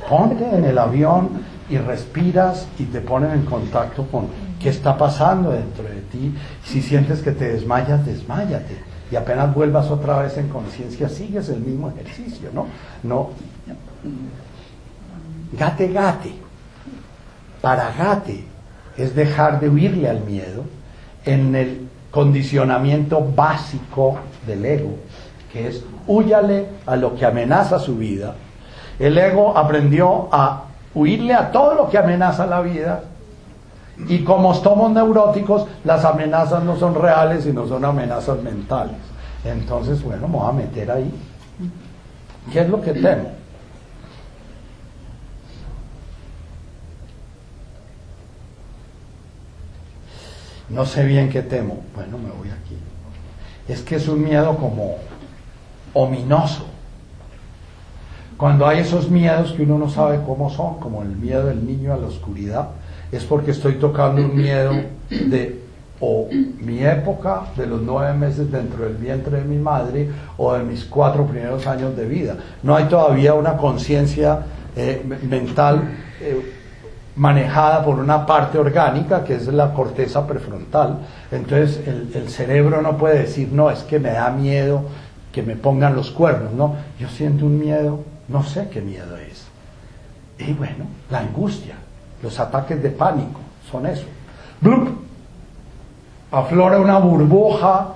A: Ponte en el avión y respiras y te ponen en contacto con qué está pasando dentro de ti. Si sientes que te desmayas, desmáyate. Y apenas vuelvas otra vez en conciencia, sigues el mismo ejercicio, ¿no? Gate. Paragate es dejar de huirle al miedo en el condicionamiento básico del ego, que es húyale a lo que amenaza su vida. El ego aprendió a huirle a todo lo que amenaza la vida, y como somos neuróticos, las amenazas no son reales, sino son amenazas mentales. Entonces, bueno, me voy a meter ahí. ¿Qué es lo que temo? No sé bien qué temo. Bueno, me voy aquí. Es que es un miedo como ominoso. Cuando hay esos miedos que uno no sabe cómo son, como el miedo del niño a la oscuridad, es porque estoy tocando un miedo de o mi época de los 9 meses dentro del vientre de mi madre o de mis 4 primeros años de vida. No hay todavía una conciencia mental manejada por una parte orgánica que es la corteza prefrontal. Entonces el cerebro no puede decir, no, es que me da miedo que me pongan los cuernos. No, yo siento un miedo, no sé qué miedo es. Y bueno, la angustia, los ataques de pánico son eso. ¡Blup! Aflora una burbuja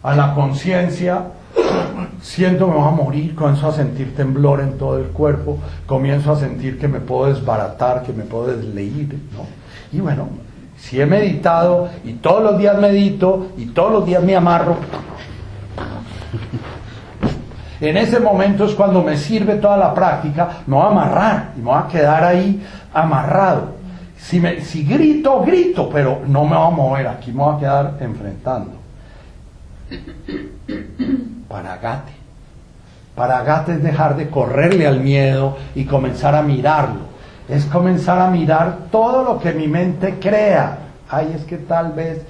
A: a la conciencia, siento me voy a morir, comienzo a sentir temblor en todo el cuerpo, comienzo a sentir que me puedo desbaratar, que me puedo desleír, ¿no? Y bueno, si he meditado y todos los días medito y todos los días me amarro, en ese momento es cuando me sirve toda la práctica, me voy a amarrar y me voy a quedar ahí amarrado. Si grito, pero no me voy a mover, aquí me voy a quedar enfrentando. Paragate es dejar de correrle al miedo y comenzar a mirarlo. Es comenzar a mirar todo lo que mi mente crea. Ay, es que tal vez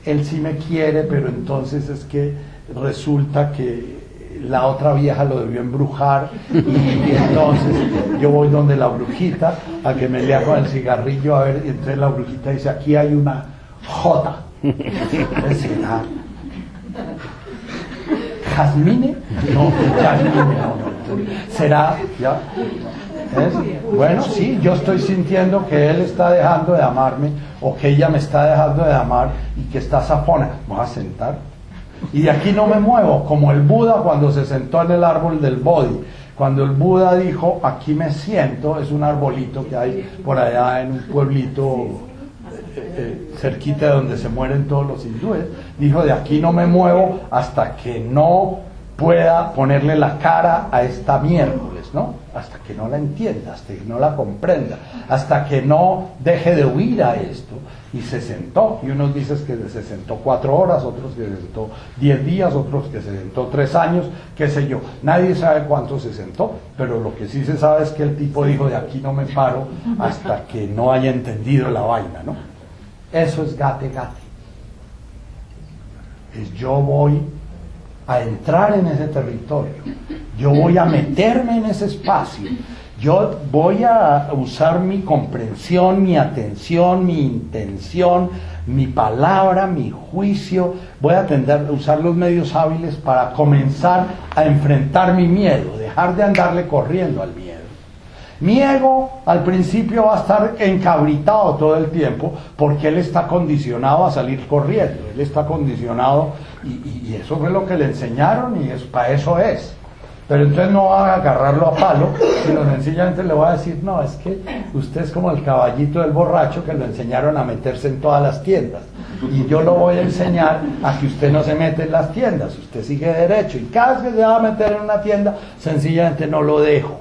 A: él sí me quiere, pero entonces es que resulta que la otra vieja lo debió embrujar y entonces yo voy donde la brujita a que me lea con el cigarrillo, a ver, y entonces la brujita dice, aquí hay una J. ¿Será Jasmine? No, Jasmine no. ¿Será? ¿Ya? ¿Es? Bueno, sí, yo estoy sintiendo que él está dejando de amarme o que ella me está dejando de amar y que está zafona. Me voy a sentar. Y de aquí no me muevo, como el Buda cuando se sentó en el árbol del Bodhi. Cuando el Buda dijo, aquí me siento, es un arbolito que hay por allá en un pueblito cerquita de donde se mueren todos los hindúes, dijo, de aquí no me muevo hasta que no pueda ponerle la cara a esta miércoles, ¿no? Hasta que no la entienda, hasta que no la comprenda, hasta que no deje de huir a esto. Y se sentó, y unos dicen que se sentó 4 horas, otros que se sentó 10 días, otros que se sentó 3 años, qué sé yo. Nadie sabe cuánto se sentó, pero lo que sí se sabe es que el tipo dijo, de aquí no me paro hasta que no haya entendido la vaina, ¿no? Eso es gate. Es yo voy a entrar en ese territorio, yo voy a meterme en ese espacio, Yo voy a usar mi comprensión, mi atención, mi intención, mi palabra, mi juicio. Voy a tender a usar los medios hábiles para comenzar a enfrentar mi miedo, dejar de andarle corriendo al miedo. Mi ego al principio va a estar encabritado todo el tiempo porque él está condicionado a salir corriendo, él está condicionado y eso fue lo que le enseñaron y para eso es. Pero entonces no va a agarrarlo a palo, sino sencillamente le voy a decir, no, es que usted es como el caballito del borracho que lo enseñaron a meterse en todas las tiendas. Y yo lo voy a enseñar a que usted no se mete en las tiendas, usted sigue derecho. Y cada vez que se va a meter en una tienda, sencillamente no lo dejo.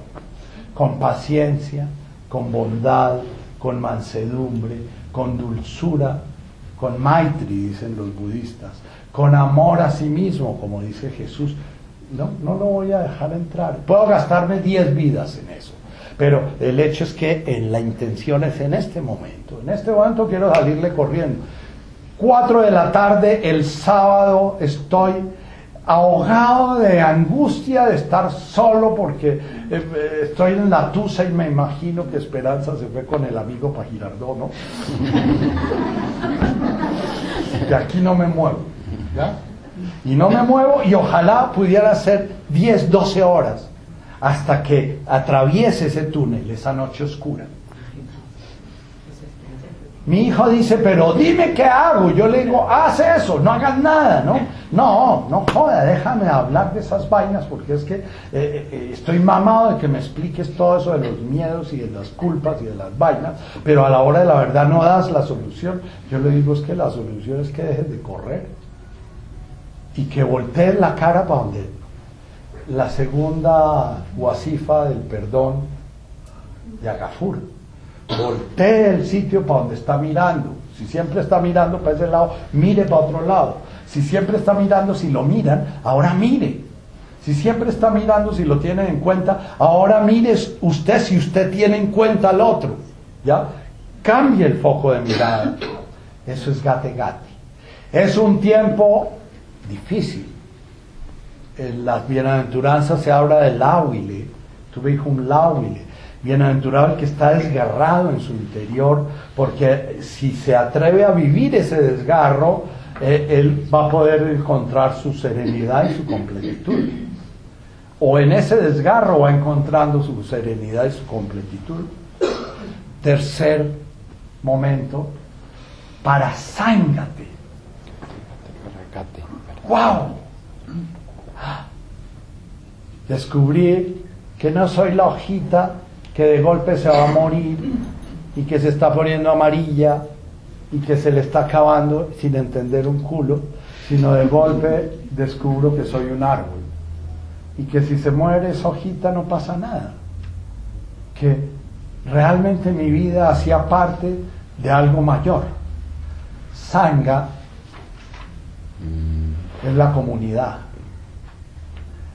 A: Con paciencia, con bondad, con mansedumbre, con dulzura, con maitri, dicen los budistas, con amor a sí mismo, como dice Jesús. No lo voy a dejar entrar. Puedo gastarme 10 vidas en eso, pero el hecho es que la intención es en este momento. En este momento quiero salirle corriendo. 4 de la tarde el sábado estoy ahogado de angustia de estar solo porque estoy en la tusa y me imagino que Esperanza se fue con el amigo para Girardot, ¿no? De aquí no me muevo, ¿ya? Y no me muevo y ojalá pudiera ser 10, 12 horas hasta que atraviese ese túnel, esa noche oscura. Mi hijo dice, pero dime qué hago. Yo le digo, haz eso, no hagas nada, ¿no? No joda, déjame hablar de esas vainas porque es que estoy mamado de que me expliques todo eso de los miedos y de las culpas y de las vainas, pero a la hora de la verdad no das la solución. Yo le digo, es que la solución es que dejes de correr y que voltees la cara para donde la segunda wasifa del perdón de Agafur. Voltee el sitio para donde está mirando. Si siempre está mirando para ese lado, mire para otro lado. Si siempre está mirando, si lo miran, ahora mire. Si siempre está mirando, si lo tienen en cuenta, ahora mire usted si usted tiene en cuenta al otro. ¿Ya? Cambie el foco de mirada. Eso es gate gate. Es un tiempo difícil. En las bienaventuranzas se habla del láhuile, tuvihum láhuile, bienaventurado el que está desgarrado en su interior, porque si se atreve a vivir ese desgarro, él va a poder encontrar su serenidad y su completitud, o en ese desgarro va encontrando su serenidad y su completitud. Tercer momento, parasángate. ¡Wow! Descubrí que no soy la hojita que de golpe se va a morir y que se está poniendo amarilla y que se le está acabando sin entender un culo, sino de golpe descubro que soy un árbol y que si se muere esa hojita no pasa nada, que realmente mi vida hacía parte de algo mayor. Sangha es la comunidad,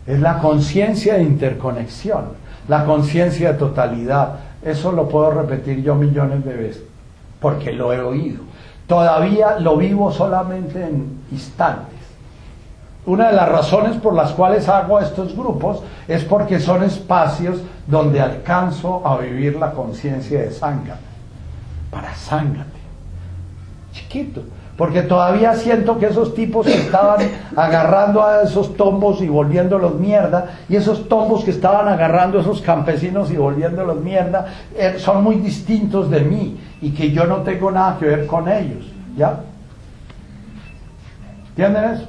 A: es la conciencia de interconexión, la conciencia de totalidad. Eso lo puedo repetir yo millones de veces porque lo he oído. Todavía lo vivo solamente en instantes. Una de las razones por las cuales hago estos grupos es porque son espacios donde alcanzo a vivir la conciencia de Sangha. Para Sángate, chiquito, porque todavía siento que esos tipos que estaban agarrando a esos tombos y volviéndolos mierda, y esos tombos que estaban agarrando a esos campesinos y volviéndolos mierda, son muy distintos de mí y que yo no tengo nada que ver con ellos, ¿ya? ¿Entienden eso?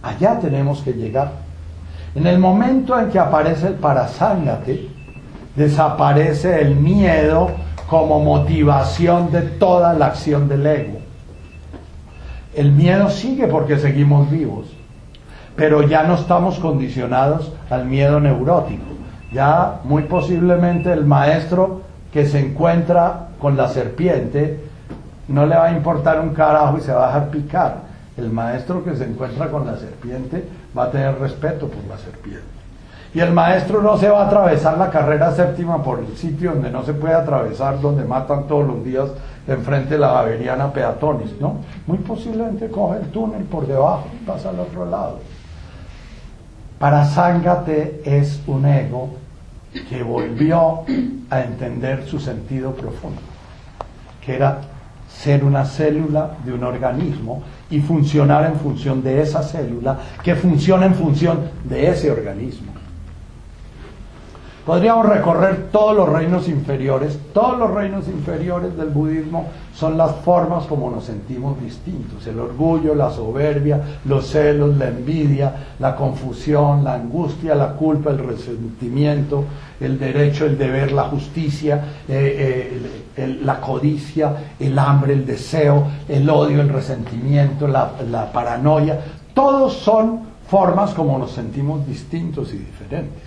A: Allá tenemos que llegar. En el momento en que aparece el parasángate, desaparece el miedo como motivación de toda la acción del ego. El miedo sigue porque seguimos vivos, pero ya no estamos condicionados al miedo neurótico. Ya muy posiblemente el maestro que se encuentra con la serpiente no le va a importar un carajo y se va a dejar picar. El maestro que se encuentra con la serpiente va a tener respeto por la serpiente. Y el maestro no se va a atravesar la carrera séptima por el sitio donde no se puede atravesar, donde matan todos los días enfrente de la Javeriana peatones, ¿no? Muy posiblemente coge el túnel por debajo y pasa al otro lado. Parasángate es un ego que volvió a entender su sentido profundo, que era ser una célula de un organismo y funcionar en función de esa célula, que funciona en función de ese organismo. Podríamos recorrer todos los reinos inferiores del budismo son las formas como nos sentimos distintos: el orgullo, la soberbia, los celos, la envidia, la confusión, la angustia, la culpa, el resentimiento, el derecho, el deber, la justicia, la codicia, el hambre, el deseo, el odio, el resentimiento, la paranoia. Todos son formas como nos sentimos distintos y diferentes.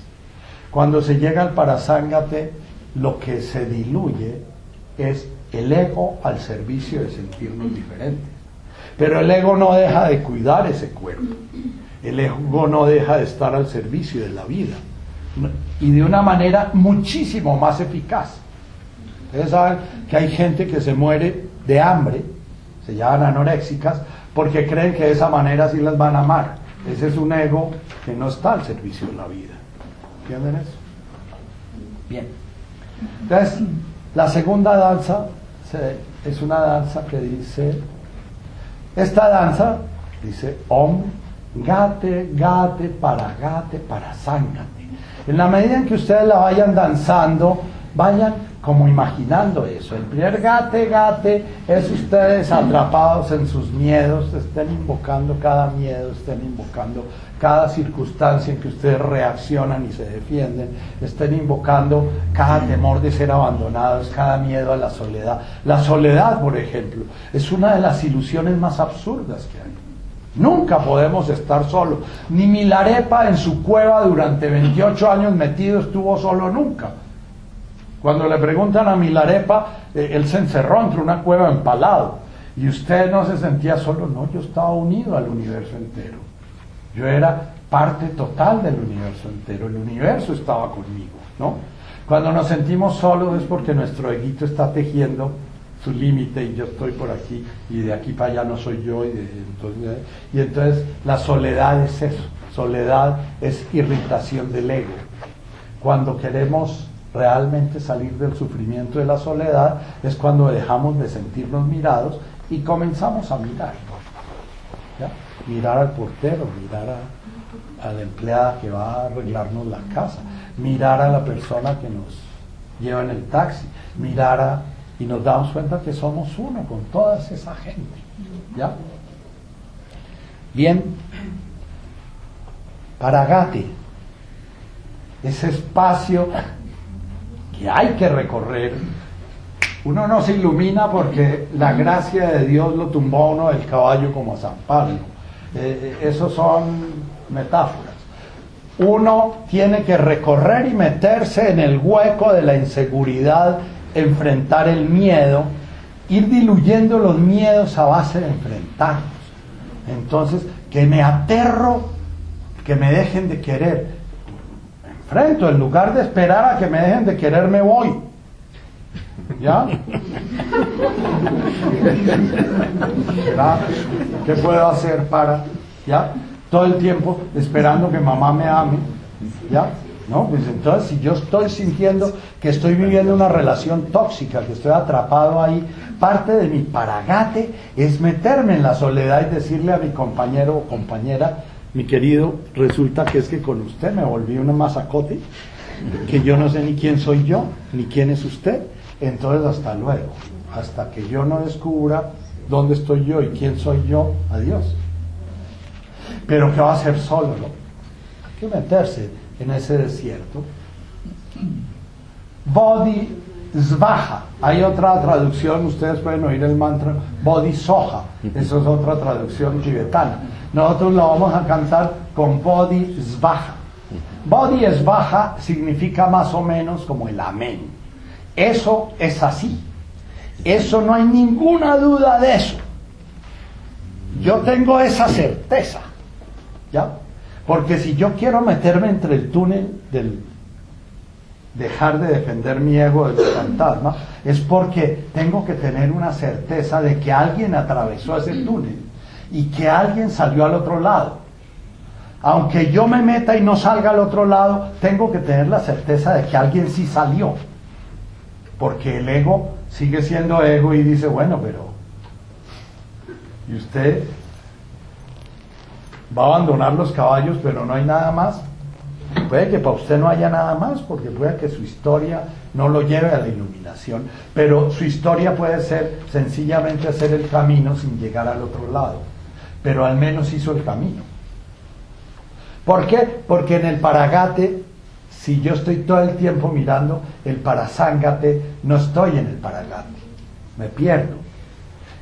A: Cuando se llega al Parasángate, lo que se diluye es el ego al servicio de sentirnos diferentes. Pero el ego no deja de cuidar ese cuerpo. El ego no deja de estar al servicio de la vida. Y de una manera muchísimo más eficaz. Ustedes saben que hay gente que se muere de hambre, se llaman anoréxicas, porque creen que de esa manera sí las van a amar. Ese es un ego que no está al servicio de la vida. ¿Entienden eso? Bien. Entonces, la segunda danza es una danza que dice, esta danza dice Om Gate Gate Parasángate. En la medida en que ustedes la vayan danzando, vayan como imaginando eso. El primer Gate es ustedes atrapados en sus miedos, estén invocando cada miedo, estén invocando cada circunstancia en que ustedes reaccionan y se defienden, estén invocando cada temor de ser abandonados, cada miedo a la soledad. La soledad, por ejemplo, es una de las ilusiones más absurdas que hay. Nunca podemos estar solos. Ni Milarepa en su cueva durante 28 años metido estuvo solo nunca. Cuando le preguntan a Milarepa, él se encerró entre una cueva empalado. ¿Y usted no se sentía solo? No, yo estaba unido al universo entero. Yo era parte total del universo entero. El universo estaba conmigo, ¿no? Cuando nos sentimos solos es porque nuestro eguito está tejiendo su límite y yo estoy por aquí y de aquí para allá no soy yo. Y entonces la soledad es eso. Soledad es irritación del ego. Cuando queremos realmente salir del sufrimiento de la soledad es cuando dejamos de sentirnos mirados y comenzamos a mirar, ¿ya? Mirar al portero, mirar a la empleada que va a arreglarnos la casa, mirar a la persona que nos lleva en el taxi, y nos damos cuenta que somos uno con toda esa gente, ¿ya? Bien. Paragate, ese espacio que hay que recorrer. Uno no se ilumina porque la gracia de Dios lo tumbó a uno del caballo como a San Pablo. Esos son metáforas. Uno tiene que recorrer y meterse en el hueco de la inseguridad, enfrentar el miedo, ir diluyendo los miedos a base de enfrentarlos. Entonces, que me aterro, que me dejen de querer, enfrento, en lugar de esperar a que me dejen de querer, me voy. ¿Ya? ¿Ya? ¿Qué puedo hacer para, ya? Todo el tiempo esperando que mamá me ame, ¿ya? ¿No? Pues entonces, si yo estoy sintiendo que estoy viviendo una relación tóxica, que estoy atrapado ahí, parte de mi paragate es meterme en la soledad y decirle a mi compañero o compañera: mi querido, resulta que es que con usted me volví un masacote, que yo no sé ni quién soy yo, ni quién es usted. Entonces, hasta luego. Hasta que yo no descubra dónde estoy yo y quién soy yo, adiós. Pero ¿qué va a hacer solo, no? Hay que meterse en ese desierto. Bodhisvaha. Hay otra traducción, ustedes pueden oír el mantra Bodhisoha. Eso es otra traducción tibetana. Nosotros lo vamos a cantar con Bodhisvaha. Bodhisvaha significa más o menos como el amén. Eso es así. Eso no hay ninguna duda de eso. Yo tengo esa certeza, ¿ya? Porque si yo quiero meterme entre el túnel del dejar de defender mi ego del fantasma, es porque tengo que tener una certeza de que alguien atravesó ese túnel y que alguien salió al otro lado. Aunque yo me meta y no salga al otro lado, tengo que tener la certeza de que alguien sí salió. Porque el ego sigue siendo ego y dice, bueno, pero ¿y usted va a abandonar los caballos pero no hay nada más? Puede que para usted no haya nada más, porque puede que su historia no lo lleve a la iluminación, pero su historia puede ser sencillamente hacer el camino sin llegar al otro lado, pero al menos hizo el camino. ¿Por qué? Porque en el paragate, si yo estoy todo el tiempo mirando el parasángate, no estoy en el paragate, me pierdo.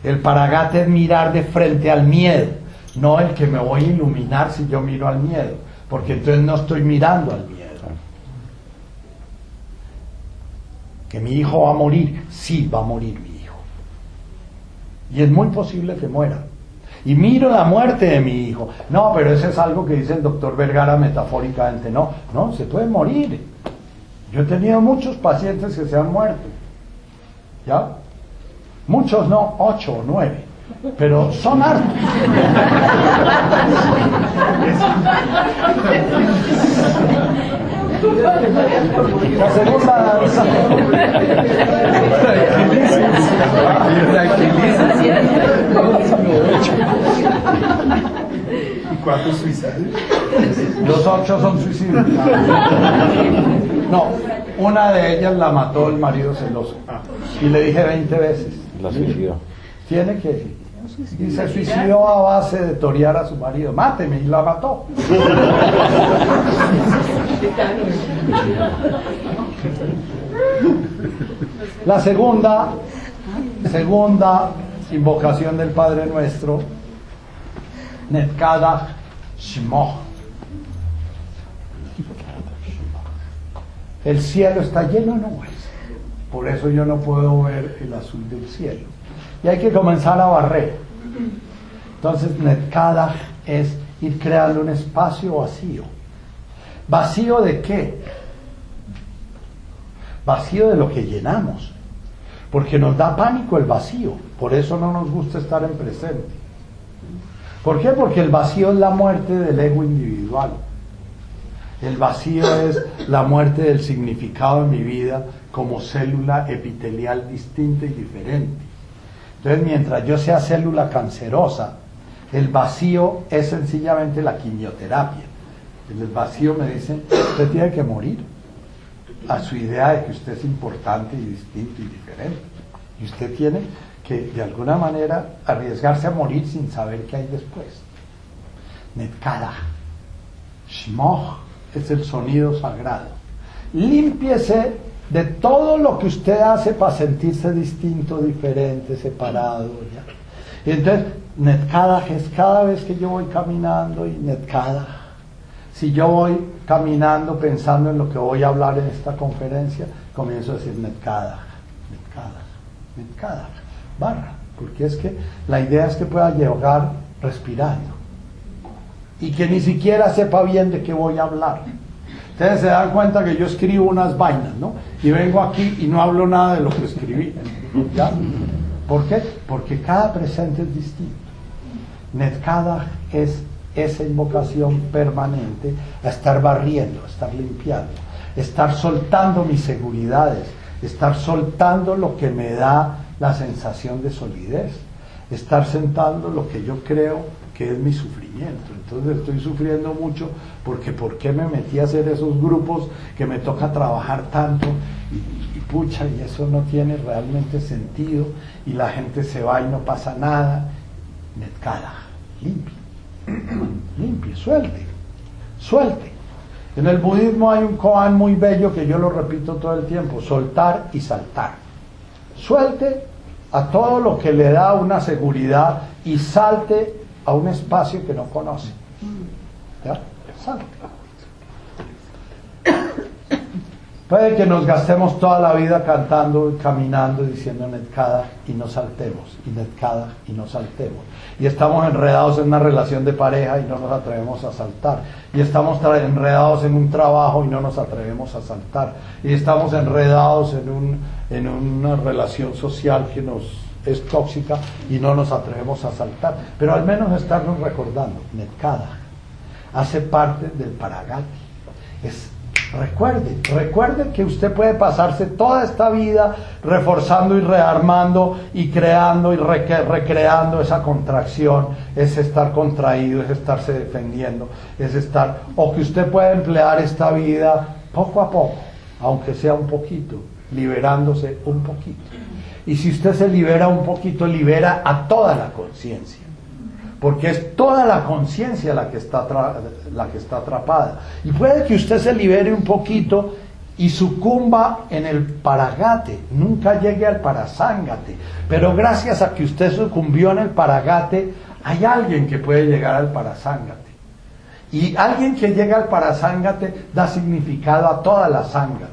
A: El paragate es mirar de frente al miedo, no el que me voy a iluminar si yo miro al miedo, porque entonces no estoy mirando al miedo. ¿Que mi hijo va a morir? Sí, va a morir mi hijo. Y es muy posible que muera. Y miro la muerte de mi hijo. No, pero eso es algo que dice el doctor Vergara metafóricamente. No, se puede morir. Yo he tenido muchos pacientes que se han muerto. ¿Ya? Muchos no, 8 o 9. Pero son hartos. La segunda danza.
C: ¿Y cuántos suicidios?
A: Los 8 son suicidios. No, una de ellas la mató el marido celoso. Y le dije 20 veces.
B: La suicidó.
A: Tiene que... Y se suicidó a base de torear a su marido. Máteme, y la mató. La segunda invocación del Padre Nuestro, Netkadach Shmoch. El cielo está lleno de nubes, por eso yo no puedo ver el azul del cielo. Y hay que comenzar a barrer. Entonces, Netkadach es ir creando un espacio vacío. ¿Vacío de qué? Vacío de lo que llenamos. Porque nos da pánico el vacío. Por eso no nos gusta estar en presente. ¿Por qué? Porque el vacío es la muerte del ego individual. El vacío es la muerte del significado de mi vida como célula epitelial distinta y diferente. Entonces, mientras yo sea célula cancerosa, el vacío es sencillamente la quimioterapia. El vacío me dice, usted tiene que morir a su idea de que usted es importante y distinto y diferente. Y usted tiene que, de alguna manera, arriesgarse a morir sin saber qué hay después. Netkadach. Shmoch es el sonido sagrado. Límpiese de todo lo que usted hace para sentirse distinto, diferente, separado. ¿Ya? Y entonces, Netkadach es cada vez que yo voy caminando y Netkadach. Si yo voy caminando pensando en lo que voy a hablar en esta conferencia, comienzo a decir Netkadach, Netkadach, Netkadach, barra, porque es que la idea es que pueda llegar respirando y que ni siquiera sepa bien de qué voy a hablar. Ustedes se dan cuenta que yo escribo unas vainas, ¿no? Y vengo aquí y no hablo nada de lo que escribí, ¿ya? ¿Por qué? Porque cada presente es distinto. Netkadach es esa invocación permanente a estar barriendo, a estar limpiando, estar soltando mis seguridades, estar soltando lo que me da la sensación de solidez, estar sentando lo que yo creo que es mi sufrimiento. Entonces estoy sufriendo mucho porque ¿por qué me metí a hacer esos grupos que me toca trabajar tanto? Y pucha, y eso no tiene realmente sentido, y la gente se va y no pasa nada. Netkadach, limpie, suelte. En el budismo hay un koan muy bello que yo lo repito todo el tiempo: soltar y saltar. Suelte a todo lo que le da una seguridad y salte a un espacio que no conoce. ¿Ya? Salte. Puede que nos gastemos toda la vida cantando, caminando, diciendo Netkadach y no saltemos, y Netkadach y no saltemos. Y estamos enredados en una relación de pareja y no nos atrevemos a saltar. Y estamos enredados en un trabajo y no nos atrevemos a saltar. Y estamos enredados en una relación social que nos es tóxica y no nos atrevemos a saltar. Pero al menos estarnos recordando, Netkadach. hace parte del Paragati. Recuerde que usted puede pasarse toda esta vida reforzando y rearmando y creando y recreando esa contracción, es estar contraído, es estarse defendiendo, o que usted puede emplear esta vida poco a poco, aunque sea un poquito, liberándose un poquito. Y si usted se libera un poquito, libera a toda la conciencia, porque es toda la conciencia la que está atrapada. Y puede que usted se libere un poquito y sucumba en el paragate, nunca llegue al parasangate, pero gracias a que usted sucumbió en el paragate, hay alguien que puede llegar al parasangate. Y alguien que llega al parasangate da significado a toda la sangha.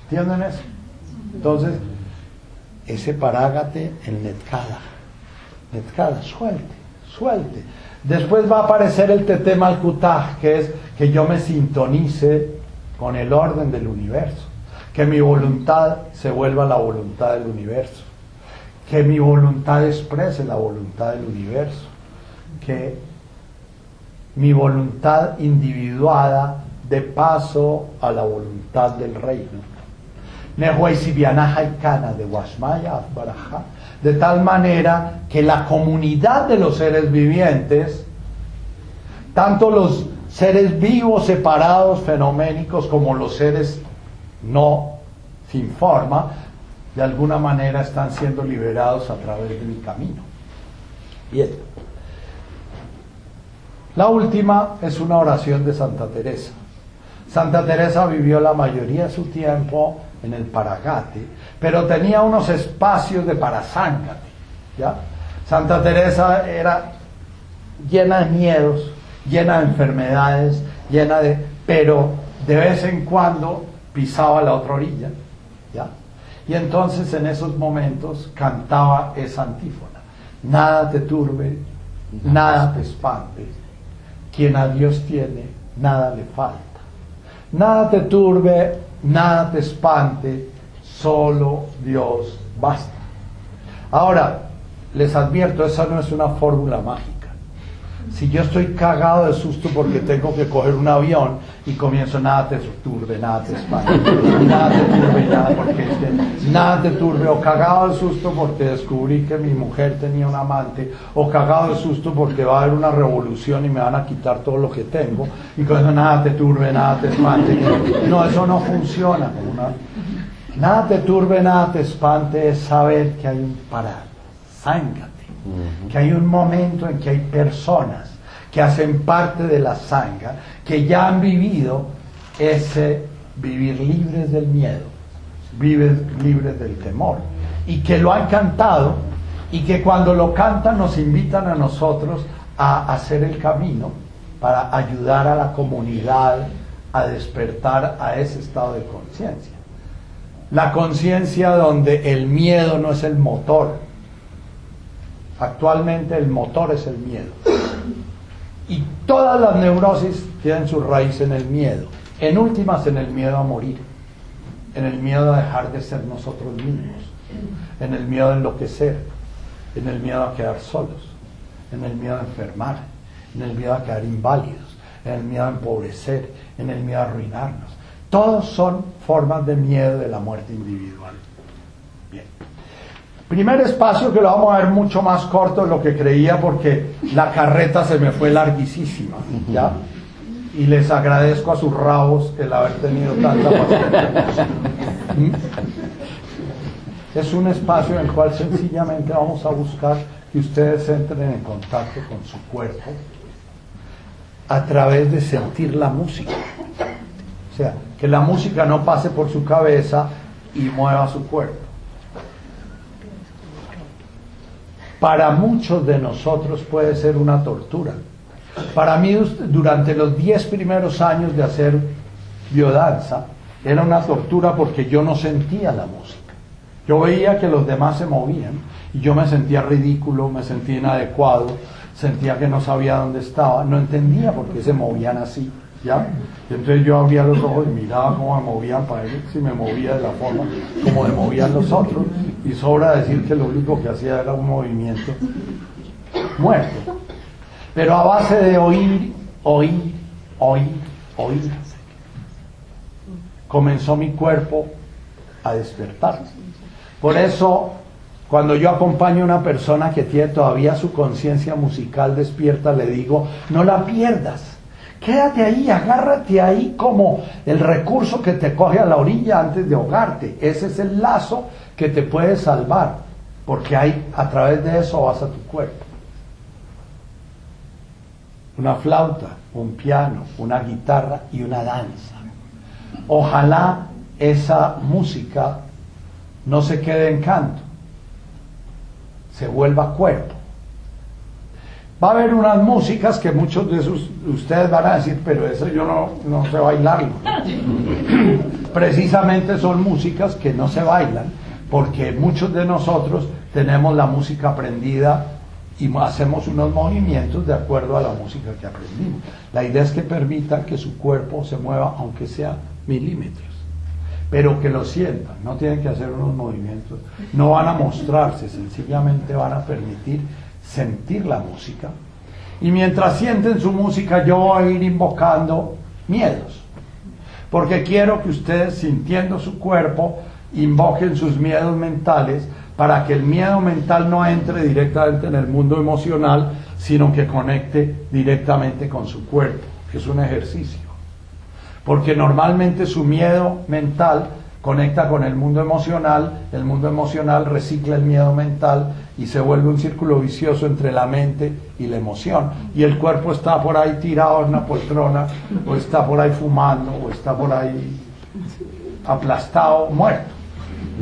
A: ¿Entienden eso? Entonces, ese parágate en Netkada, suelte. Después va a aparecer el Tete Malkutaj, que es que yo me sintonice con el orden del universo, que mi voluntad se vuelva la voluntad del universo, que mi voluntad exprese la voluntad del universo, que mi voluntad individuada dé paso a la voluntad del reino. De tal manera que la comunidad de los seres vivientes, tanto los seres vivos separados, fenoménicos, como los seres no sin forma, de alguna manera están siendo liberados a través de mi camino. Bien. La última es una oración de Santa Teresa. Santa Teresa vivió la mayoría de su tiempo en el Paragate, pero tenía unos espacios de parasangate, ¿ya? Santa Teresa era llena de miedos, llena de enfermedades, pero de vez en cuando pisaba la otra orilla, ¿ya? Y entonces en esos momentos cantaba esa antífona: nada te turbe, nada te espante, quien a Dios tiene, nada le falta. Nada te turbe, nada te espante, solo Dios basta. Ahora, les advierto, esa no es una fórmula mágica. Si yo estoy cagado de susto porque tengo que coger un avión y comienzo: nada te turbe, nada te espante, nada te turbe, nada te turbe, o cagado de susto porque descubrí que mi mujer tenía un amante, o cagado de susto porque va a haber una revolución y me van a quitar todo lo que tengo, y con eso nada te turbe, nada te espante. No, eso no funciona. Nada te turbe, nada te espante es saber que hay un parasángate, que hay un momento en que hay personas que hacen parte de la sangha, que ya han vivido ese vivir libres del miedo, vivir libres del temor, y que lo han cantado, y que cuando lo cantan nos invitan a nosotros a hacer el camino para ayudar a la comunidad a despertar a ese estado de conciencia. La conciencia donde el miedo no es el motor. Actualmente el motor es el miedo. Y todas las neurosis tienen su raíz en el miedo. En últimas, en el miedo a morir. En el miedo a dejar de ser nosotros mismos. En el miedo a enloquecer. En el miedo a quedar solos. En el miedo a enfermar. En el miedo a quedar inválidos. En el miedo a empobrecer. En el miedo a arruinarnos. Todos son formas de miedo de la muerte individual. Bien. Primer espacio que lo vamos a ver mucho más corto de lo que creía, porque la carreta se me fue larguísima, ¿ya? Y les agradezco a sus rabos el haber tenido tanta paciencia. Es un espacio en el cual sencillamente vamos a buscar que ustedes entren en contacto con su cuerpo a través de sentir la música. O sea, que la música no pase por su cabeza y mueva su cuerpo. Para muchos de nosotros puede ser una tortura. Para mí, durante los 10 primeros años de hacer biodanza, era una tortura porque yo no sentía la música. Yo veía que los demás se movían y yo me sentía ridículo, me sentía inadecuado, sentía que no sabía dónde estaba, no entendía por qué se movían así, ¿ya? Y entonces yo abría los ojos y miraba cómo me movían para ver si me movía de la forma como me movían los otros, y sobra decir que lo único que hacía era un movimiento muerto. Pero a base de oír oír, comenzó mi cuerpo a despertar. Por eso, cuando yo acompaño a una persona que tiene todavía su conciencia musical despierta, le digo, no la pierdas. Quédate ahí, agárrate ahí como el recurso que te coge a la orilla antes de ahogarte. Ese es el lazo que te puede salvar, porque ahí, a través de eso vas a tu cuerpo. Una flauta, un piano, una guitarra y una danza. Ojalá esa música no se quede en canto, se vuelva cuerpo. Va a haber unas músicas que muchos de ustedes van a decir, pero eso yo no sé bailarlo. Precisamente son músicas que no se bailan, porque muchos de nosotros tenemos la música aprendida y hacemos unos movimientos de acuerdo a la música que aprendimos. La idea es que permita que su cuerpo se mueva, aunque sea milímetros, pero que lo sientan. No tienen que hacer unos movimientos, no van a mostrarse, sencillamente van a permitir sentir la música. Y mientras sienten su música, yo voy a ir invocando miedos, porque quiero que ustedes, sintiendo su cuerpo, invoquen sus miedos mentales, para que el miedo mental no entre directamente en el mundo emocional, sino que conecte directamente con su cuerpo, que es un ejercicio. Porque normalmente su miedo mental conecta con el mundo emocional recicla el miedo mental y se vuelve un círculo vicioso entre la mente y la emoción. Y el cuerpo está por ahí tirado en una poltrona, o está por ahí fumando, o está por ahí aplastado, muerto.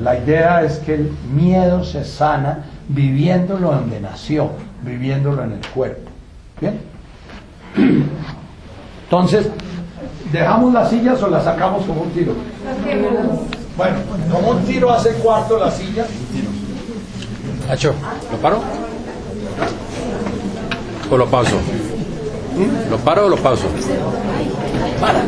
A: La idea es que el miedo se sana viviéndolo donde nació, viviéndolo en el cuerpo. ¿Bien? Entonces, ¿dejamos las sillas o las sacamos como un tiro? Bueno, como un tiro hace cuarto la silla.
B: Nacho, ¿lo paro? ¿O lo pauso? ¿Lo paro o lo pauso?
A: Para.